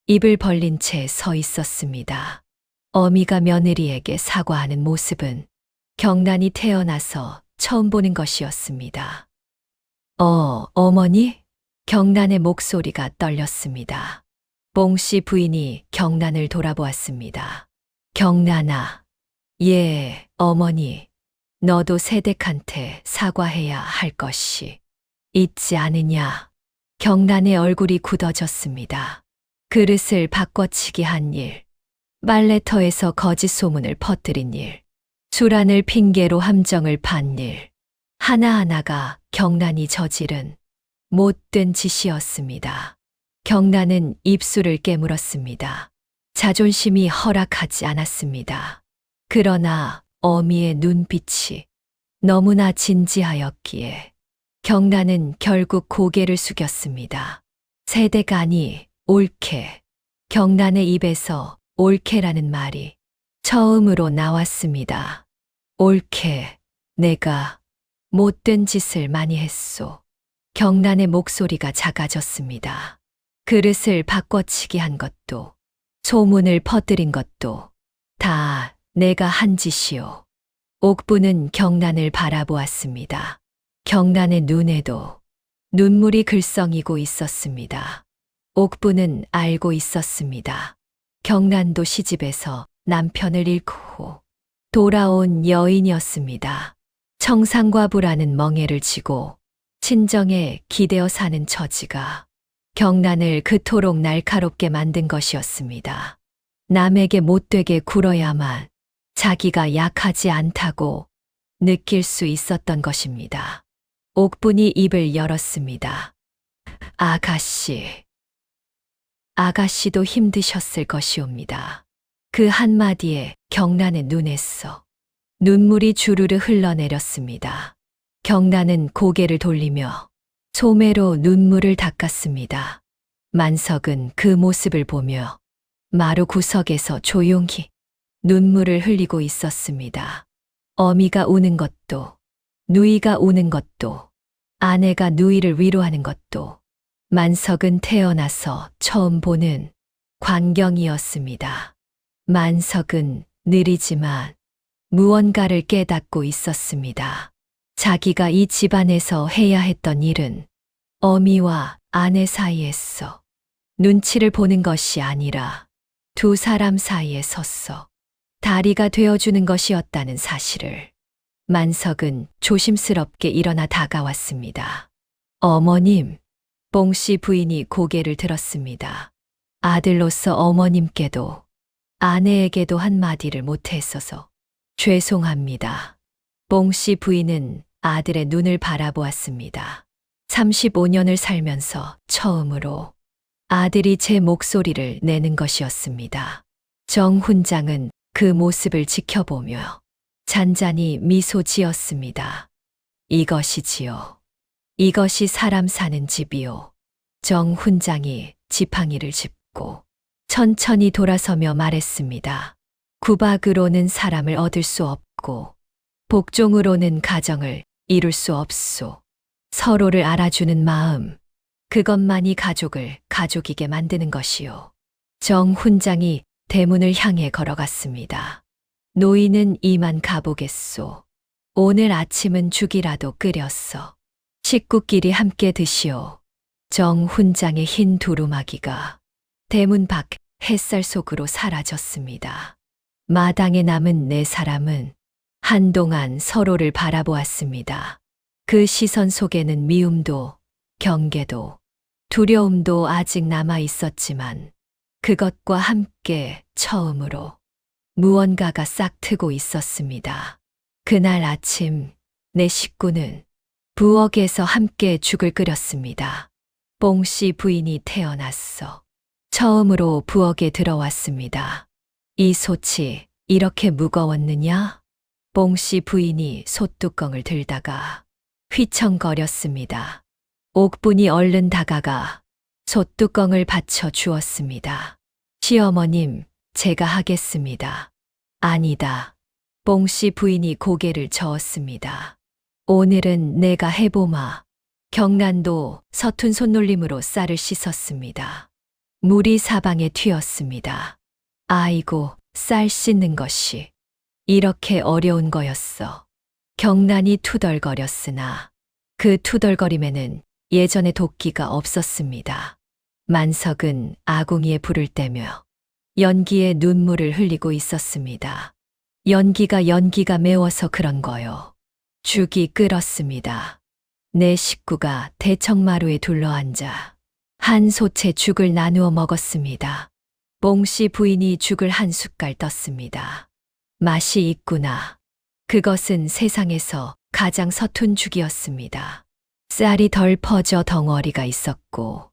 입을 벌린 채 서 있었습니다. 어미가 며느리에게 사과하는 모습은 경란이 태어나서 처음 보는 것이었습니다. 어머니? 경란의 목소리가 떨렸습니다. 뽕씨 부인이 경란을 돌아보았습니다. 경란아, 예, 어머니. 너도 세댁한테 사과해야 할 것이 있지 않으냐. 경란의 얼굴이 굳어졌습니다. 그릇을 바꿔치기 한 일, 빨래터에서 거짓 소문을 퍼뜨린 일, 술안을 핑계로 함정을 판 일, 하나하나가 경란이 저지른 못된 짓이었습니다. 경란은 입술을 깨물었습니다. 자존심이 허락하지 않았습니다. 그러나 어미의 눈빛이 너무나 진지하였기에 경란은 결국 고개를 숙였습니다. 세대가 아니 옳게. 경란의 입에서 옳게라는 말이 처음으로 나왔습니다. 옳게, 내가 못된 짓을 많이 했소. 경란의 목소리가 작아졌습니다. 그릇을 바꿔치기 한 것도, 소문을 퍼뜨린 것도 다 내가 한 짓이오. 옥부는 경란을 바라보았습니다. 경란의 눈에도 눈물이 글썽이고 있었습니다. 옥부는 알고 있었습니다. 경란도 시집에서 남편을 잃고 돌아온 여인이었습니다. 청산과부라는 멍에를 지고 친정에 기대어 사는 처지가 경란을 그토록 날카롭게 만든 것이었습니다. 남에게 못되게 굴어야만 자기가 약하지 않다고 느낄 수 있었던 것입니다. 옥분이 입을 열었습니다. 아가씨. 아가씨도 힘드셨을 것이옵니다. 그 한마디에 경란의 눈에서 눈물이 주르르 흘러내렸습니다. 경란은 고개를 돌리며 소매로 눈물을 닦았습니다. 만석은 그 모습을 보며 마루 구석에서 조용히 눈물을 흘리고 있었습니다. 어미가 우는 것도, 누이가 우는 것도, 아내가 누이를 위로하는 것도 만석은 태어나서 처음 보는 광경이었습니다. 만석은 느리지만 무언가를 깨닫고 있었습니다. 자기가 이 집안에서 해야 했던 일은 어미와 아내 사이에서 눈치를 보는 것이 아니라 두 사람 사이에 서서 다리가 되어주는 것이었다는 사실을 만석은 조심스럽게 일어나 다가왔습니다. 어머님, 뽕씨 부인이 고개를 들었습니다. 아들로서 어머님께도 아내에게도 한마디를 못했어서 죄송합니다. 뽕씨 부인은 아들의 눈을 바라보았습니다. 35년을 살면서 처음으로 아들이 제 목소리를 내는 것이었습니다. 정 훈장은 그 모습을 지켜보며 잔잔히 미소 지었습니다. 이것이지요. 이것이 사람 사는 집이요. 정 훈장이 지팡이를 짚고 천천히 돌아서며 말했습니다. 구박으로는 사람을 얻을 수 없고 복종으로는 가정을 이룰 수 없소. 서로를 알아주는 마음, 그것만이 가족을 가족이게 만드는 것이요. 정 훈장이 대문을 향해 걸어갔습니다. 노인은 이만 가보겠소. 오늘 아침은 죽이라도 끓였어. 식구끼리 함께 드시오. 정 훈장의 흰 두루마기가 대문 밖 햇살 속으로 사라졌습니다. 마당에 남은 네 사람은 한동안 서로를 바라보았습니다. 그 시선 속에는 미움도, 경계도, 두려움도 아직 남아 있었지만 그것과 함께 처음으로 무언가가 싹트고 있었습니다. 그날 아침 내 식구는 부엌에서 함께 죽을 끓였습니다. 뽕씨 부인이 태어났어. 처음으로 부엌에 들어왔습니다. 이 솥이 이렇게 무거웠느냐? 뽕씨 부인이 솥뚜껑을 들다가 휘청거렸습니다. 옥분이 얼른 다가가 솥뚜껑을 받쳐 주었습니다. 시어머님, 제가 하겠습니다. 아니다. 뽕씨 부인이 고개를 저었습니다. 오늘은 내가 해보마. 경란도 서툰 손놀림으로 쌀을 씻었습니다. 물이 사방에 튀었습니다. 아이고, 쌀 씻는 것이 이렇게 어려운 거였어. 경란이 투덜거렸으나 그 투덜거림에는 예전의 도끼가 없었습니다. 만석은 아궁이에 불을 떼며 연기에 눈물을 흘리고 있었습니다. 연기가 매워서 그런 거요. 죽이 끓었습니다. 내 식구가 대청마루에 둘러앉아 한 솥에 죽을 나누어 먹었습니다. 뽕씨 부인이 죽을 한 숟갈 떴습니다. 맛이 있구나. 그것은 세상에서 가장 서툰 죽이었습니다. 쌀이 덜 퍼져 덩어리가 있었고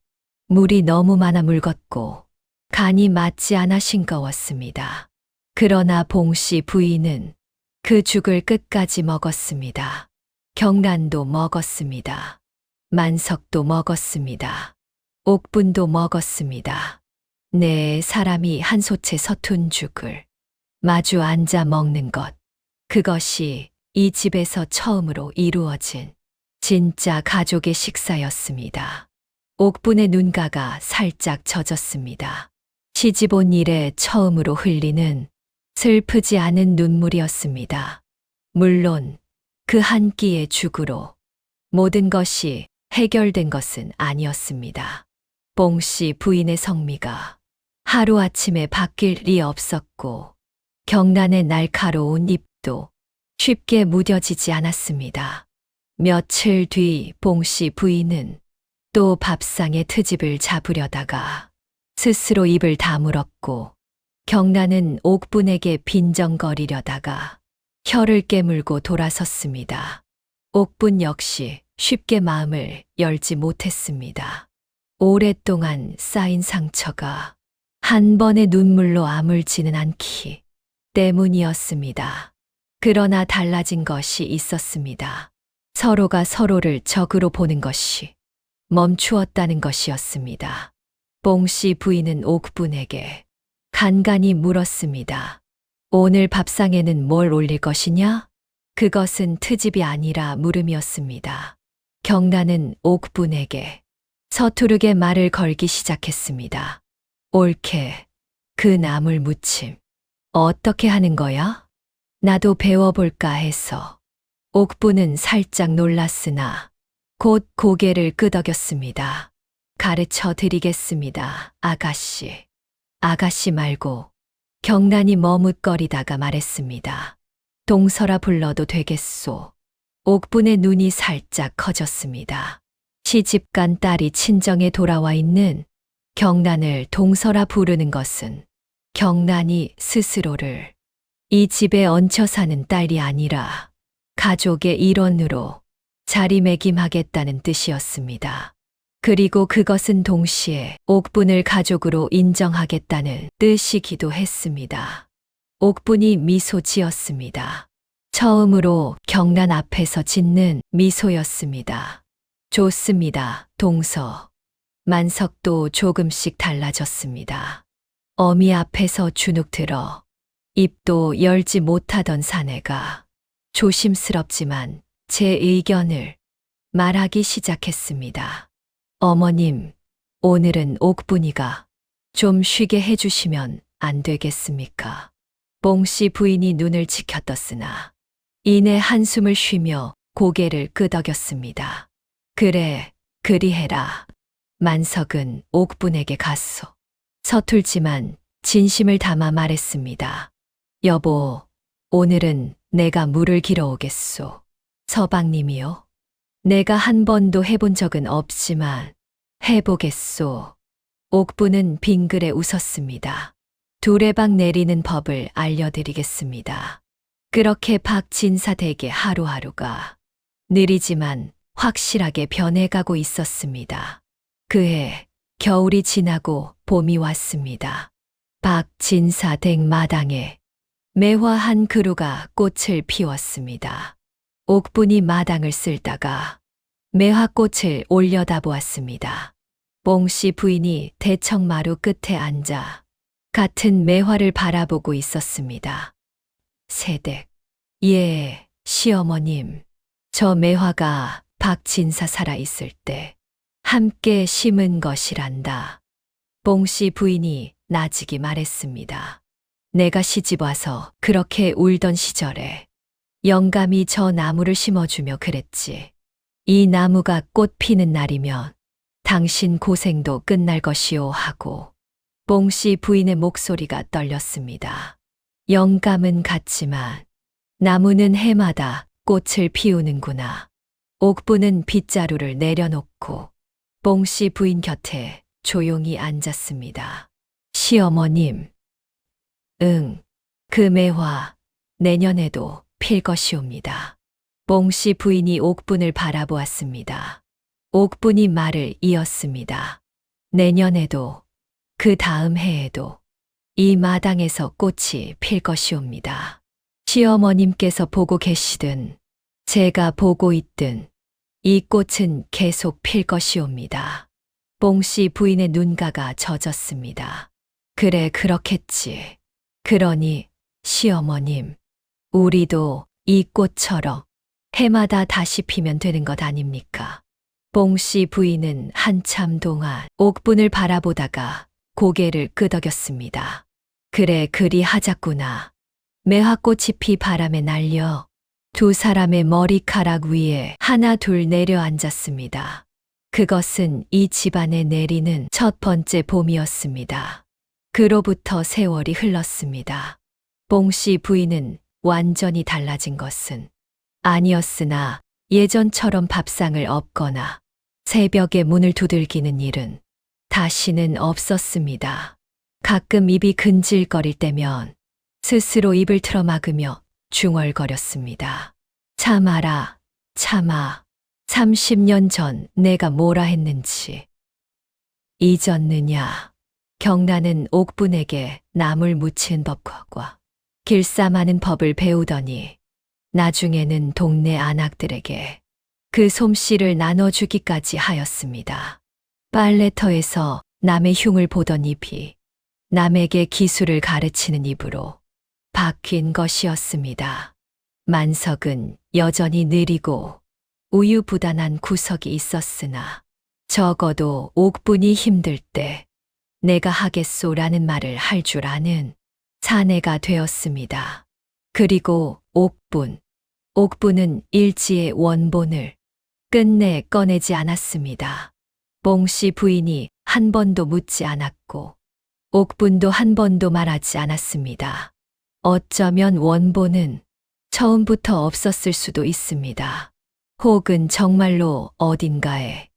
물이 너무 많아 묽었고 간이 맞지 않아 싱거웠습니다. 그러나 봉씨 부인은 그 죽을 끝까지 먹었습니다. 경란도 먹었습니다. 만석도 먹었습니다. 옥분도 먹었습니다. 네 사람이 한 솥에 서툰 죽을 마주 앉아 먹는 것, 그것이 이 집에서 처음으로 이루어진 진짜 가족의 식사였습니다. 옥분의 눈가가 살짝 젖었습니다. 시집 온 일에 처음으로 흘리는 슬프지 않은 눈물이었습니다. 물론 그 한 끼의 죽으로 모든 것이 해결된 것은 아니었습니다. 봉씨 부인의 성미가 하루아침에 바뀔 리 없었고 경란의 날카로운 입도 쉽게 무뎌지지 않았습니다. 며칠 뒤 봉씨 부인은 또 밥상의 트집을 잡으려다가 스스로 입을 다물었고 경란은 옥분에게 빈정거리려다가 혀를 깨물고 돌아섰습니다. 옥분 역시 쉽게 마음을 열지 못했습니다. 오랫동안 쌓인 상처가 한 번의 눈물로 아물지는 않기 때문이었습니다. 그러나 달라진 것이 있었습니다. 서로가 서로를 적으로 보는 것이 멈추었다는 것이었습니다. 봉씨 부인은 옥분에게 간간히 물었습니다. 오늘 밥상에는 뭘 올릴 것이냐? 그것은 트집이 아니라 물음이었습니다. 경란은 옥분에게 서투르게 말을 걸기 시작했습니다. 옳게 그 나물 무침 어떻게 하는 거야? 나도 배워볼까 해서. 옥분은 살짝 놀랐으나 곧 고개를 끄덕였습니다. 가르쳐 드리겠습니다, 아가씨. 아가씨 말고 경란이 머뭇거리다가 말했습니다. 동설아 불러도 되겠소. 옥분의 눈이 살짝 커졌습니다. 시집간 딸이 친정에 돌아와 있는 경란을 동설아 부르는 것은 경란이 스스로를 이 집에 얹혀 사는 딸이 아니라 가족의 일원으로 자리매김하겠다는 뜻이었습니다. 그리고 그것은 동시에 옥분을 가족으로 인정하겠다는 뜻이기도 했습니다. 옥분이 미소 지었습니다. 처음으로 경란 앞에서 짓는 미소였습니다. 좋습니다, 동서. 만석도 조금씩 달라졌습니다. 어미 앞에서 주눅 들어 입도 열지 못하던 사내가 조심스럽지만 제 의견을 말하기 시작했습니다. 어머님, 오늘은 옥분이가 좀 쉬게 해주시면 안 되겠습니까? 봉씨 부인이 눈을 치켜떴으나 이내 한숨을 쉬며 고개를 끄덕였습니다. 그래, 그리해라. 만석은 옥분에게 갔소. 서툴지만 진심을 담아 말했습니다. 여보, 오늘은 내가 물을 길어오겠소. 서방님이요? 내가 한 번도 해본 적은 없지만 해보겠소. 옥분은 빙그레 웃었습니다. 두레박 내리는 법을 알려드리겠습니다. 그렇게 박진사 댁의 하루하루가 느리지만 확실하게 변해가고 있었습니다. 그해 겨울이 지나고 봄이 왔습니다. 박진사 댁 마당에 매화 한 그루가 꽃을 피웠습니다. 옥분이 마당을 쓸다가 매화꽃을 올려다보았습니다. 봉씨 부인이 대청마루 끝에 앉아 같은 매화를 바라보고 있었습니다. 새댁, 예, 시어머님. 저 매화가 박진사 살아있을 때 함께 심은 것이란다. 봉씨 부인이 나직이 말했습니다. 내가 시집와서 그렇게 울던 시절에 영감이 저 나무를 심어주며 그랬지. 이 나무가 꽃 피는 날이면 당신 고생도 끝날 것이오 하고. 봉씨 부인의 목소리가 떨렸습니다. 영감은 같지만 나무는 해마다 꽃을 피우는구나. 옥분은 빗자루를 내려놓고 봉씨 부인 곁에 조용히 앉았습니다. 시어머님. 응, 그 매화 내년에도 필 것이옵니다. 봉씨 부인이 옥분을 바라보았습니다. 옥분이 말을 이었습니다. 내년에도 그 다음 해에도 이 마당에서 꽃이 필 것이옵니다. 시어머님께서 보고 계시든 제가 보고 있든 이 꽃은 계속 필 것이옵니다. 봉씨 부인의 눈가가 젖었습니다. 그래, 그렇겠지. 그러니 시어머님, 우리도 이 꽃처럼 해마다 다시 피면 되는 것 아닙니까? 뽕씨 부인은 한참 동안 옥분을 바라보다가 고개를 끄덕였습니다. 그래, 그리 하자꾸나. 매화꽃이 피 바람에 날려 두 사람의 머리카락 위에 하나 둘 내려앉았습니다. 그것은 이 집안에 내리는 첫 번째 봄이었습니다. 그로부터 세월이 흘렀습니다. 뽕씨 부인은 완전히 달라진 것은 아니었으나 예전처럼 밥상을 엎거나 새벽에 문을 두들기는 일은 다시는 없었습니다. 가끔 입이 근질거릴 때면 스스로 입을 틀어막으며 중얼거렸습니다. 참아라, 참아. 30년 전 내가 뭐라 했는지 잊었느냐. 경란은 옥분에게 나물 무친 법과 길쌈하는 법을 배우더니 나중에는 동네 안악들에게 그 솜씨를 나눠주기까지 하였습니다. 빨래터에서 남의 흉을 보던 입이 남에게 기술을 가르치는 입으로 바뀐 것이었습니다. 만석은 여전히 느리고 우유부단한 구석이 있었으나 적어도 옥분이 힘들 때 내가 하겠소라는 말을 할 줄 아는 사내가 되었습니다. 그리고 옥분은 일지의 원본을 끝내 꺼내지 않았습니다. 뽕씨 부인이 한 번도 묻지 않았고 옥분도 한 번도 말하지 않았습니다. 어쩌면 원본은 처음부터 없었을 수도 있습니다. 혹은 정말로 어딘가에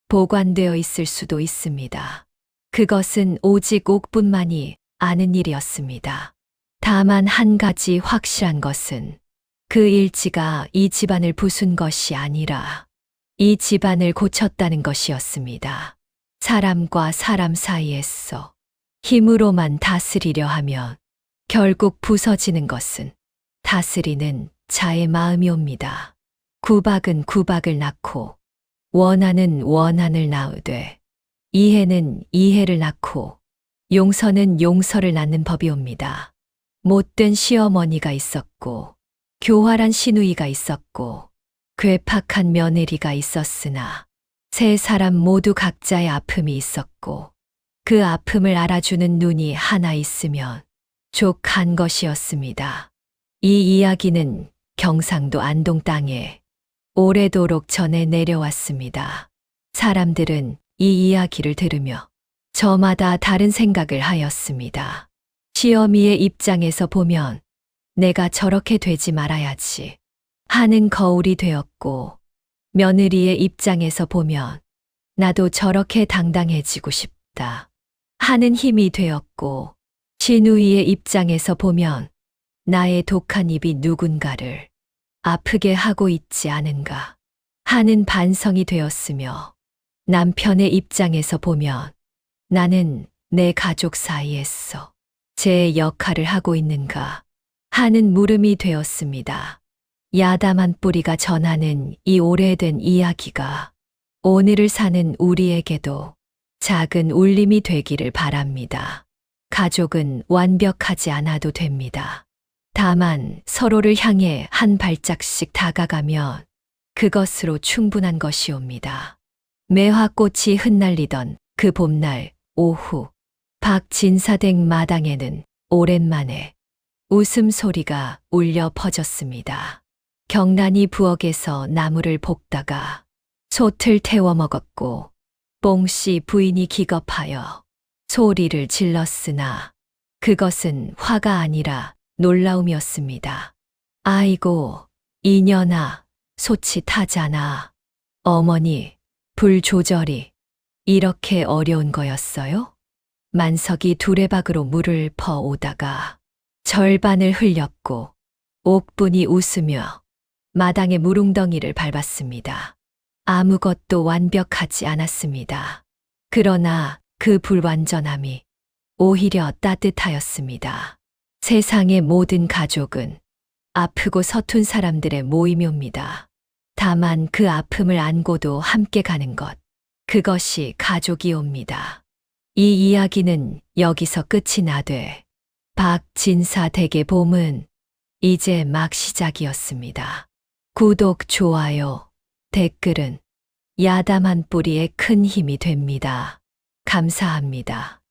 보관되어 있을 수도 있습니다. 그것은 오직 옥분만이 아는 일이었습니다. 다만 한 가지 확실한 것은 그 일지가 이 집안을 부순 것이 아니라 이 집안을 고쳤다는 것이었습니다. 사람과 사람 사이에서 힘으로만 다스리려 하면 결국 부서지는 것은 다스리는 자의 마음이 옵니다. 구박은 구박을 낳고 원한은 원한을 낳으되 이해는 이해를 낳고 용서는 용서를 낳는 법이 옵니다. 못된 시어머니가 있었고 교활한 시누이가 있었고 괴팍한 며느리가 있었으나 세 사람 모두 각자의 아픔이 있었고 그 아픔을 알아주는 눈이 하나 있으면 족한 것이었습니다. 이 이야기는 경상도 안동 땅에 오래도록 전해 내려왔습니다. 사람들은 이 이야기를 들으며 저마다 다른 생각을 하였습니다. 시어미의 입장에서 보면 내가 저렇게 되지 말아야지 하는 거울이 되었고, 며느리의 입장에서 보면 나도 저렇게 당당해지고 싶다 하는 힘이 되었고, 시누이의 입장에서 보면 나의 독한 입이 누군가를 아프게 하고 있지 않은가 하는 반성이 되었으며, 남편의 입장에서 보면 나는 내 가족 사이에서 제 역할을 하고 있는가 하는 물음이 되었습니다. 야담한 뿌리가 전하는 이 오래된 이야기가 오늘을 사는 우리에게도 작은 울림이 되기를 바랍니다. 가족은 완벽하지 않아도 됩니다. 다만 서로를 향해 한 발짝씩 다가가면 그것으로 충분한 것이옵니다. 매화꽃이 흩날리던 그 봄날 오후, 박진사댁 마당에는 오랜만에 웃음소리가 울려 퍼졌습니다. 경란이 부엌에서 나무를 볶다가 솥을 태워 먹었고, 뽕씨 부인이 기겁하여 소리를 질렀으나 그것은 화가 아니라 놀라움이었습니다. 아이고, 이년아, 솥이 타잖아. 어머니, 불 조절이 이렇게 어려운 거였어요? 만석이 두레박으로 물을 퍼오다가 절반을 흘렸고, 옥분이 웃으며 마당의 물웅덩이를 밟았습니다. 아무것도 완벽하지 않았습니다. 그러나 그 불완전함이 오히려 따뜻하였습니다. 세상의 모든 가족은 아프고 서툰 사람들의 모임이옵니다. 다만 그 아픔을 안고도 함께 가는 것, 그것이 가족이옵니다. 이 이야기는 여기서 끝이 나되 박진사 댁의 봄은 이제 막 시작이었습니다. 구독, 좋아요, 댓글은 야담한 뿌리에 큰 힘이 됩니다. 감사합니다.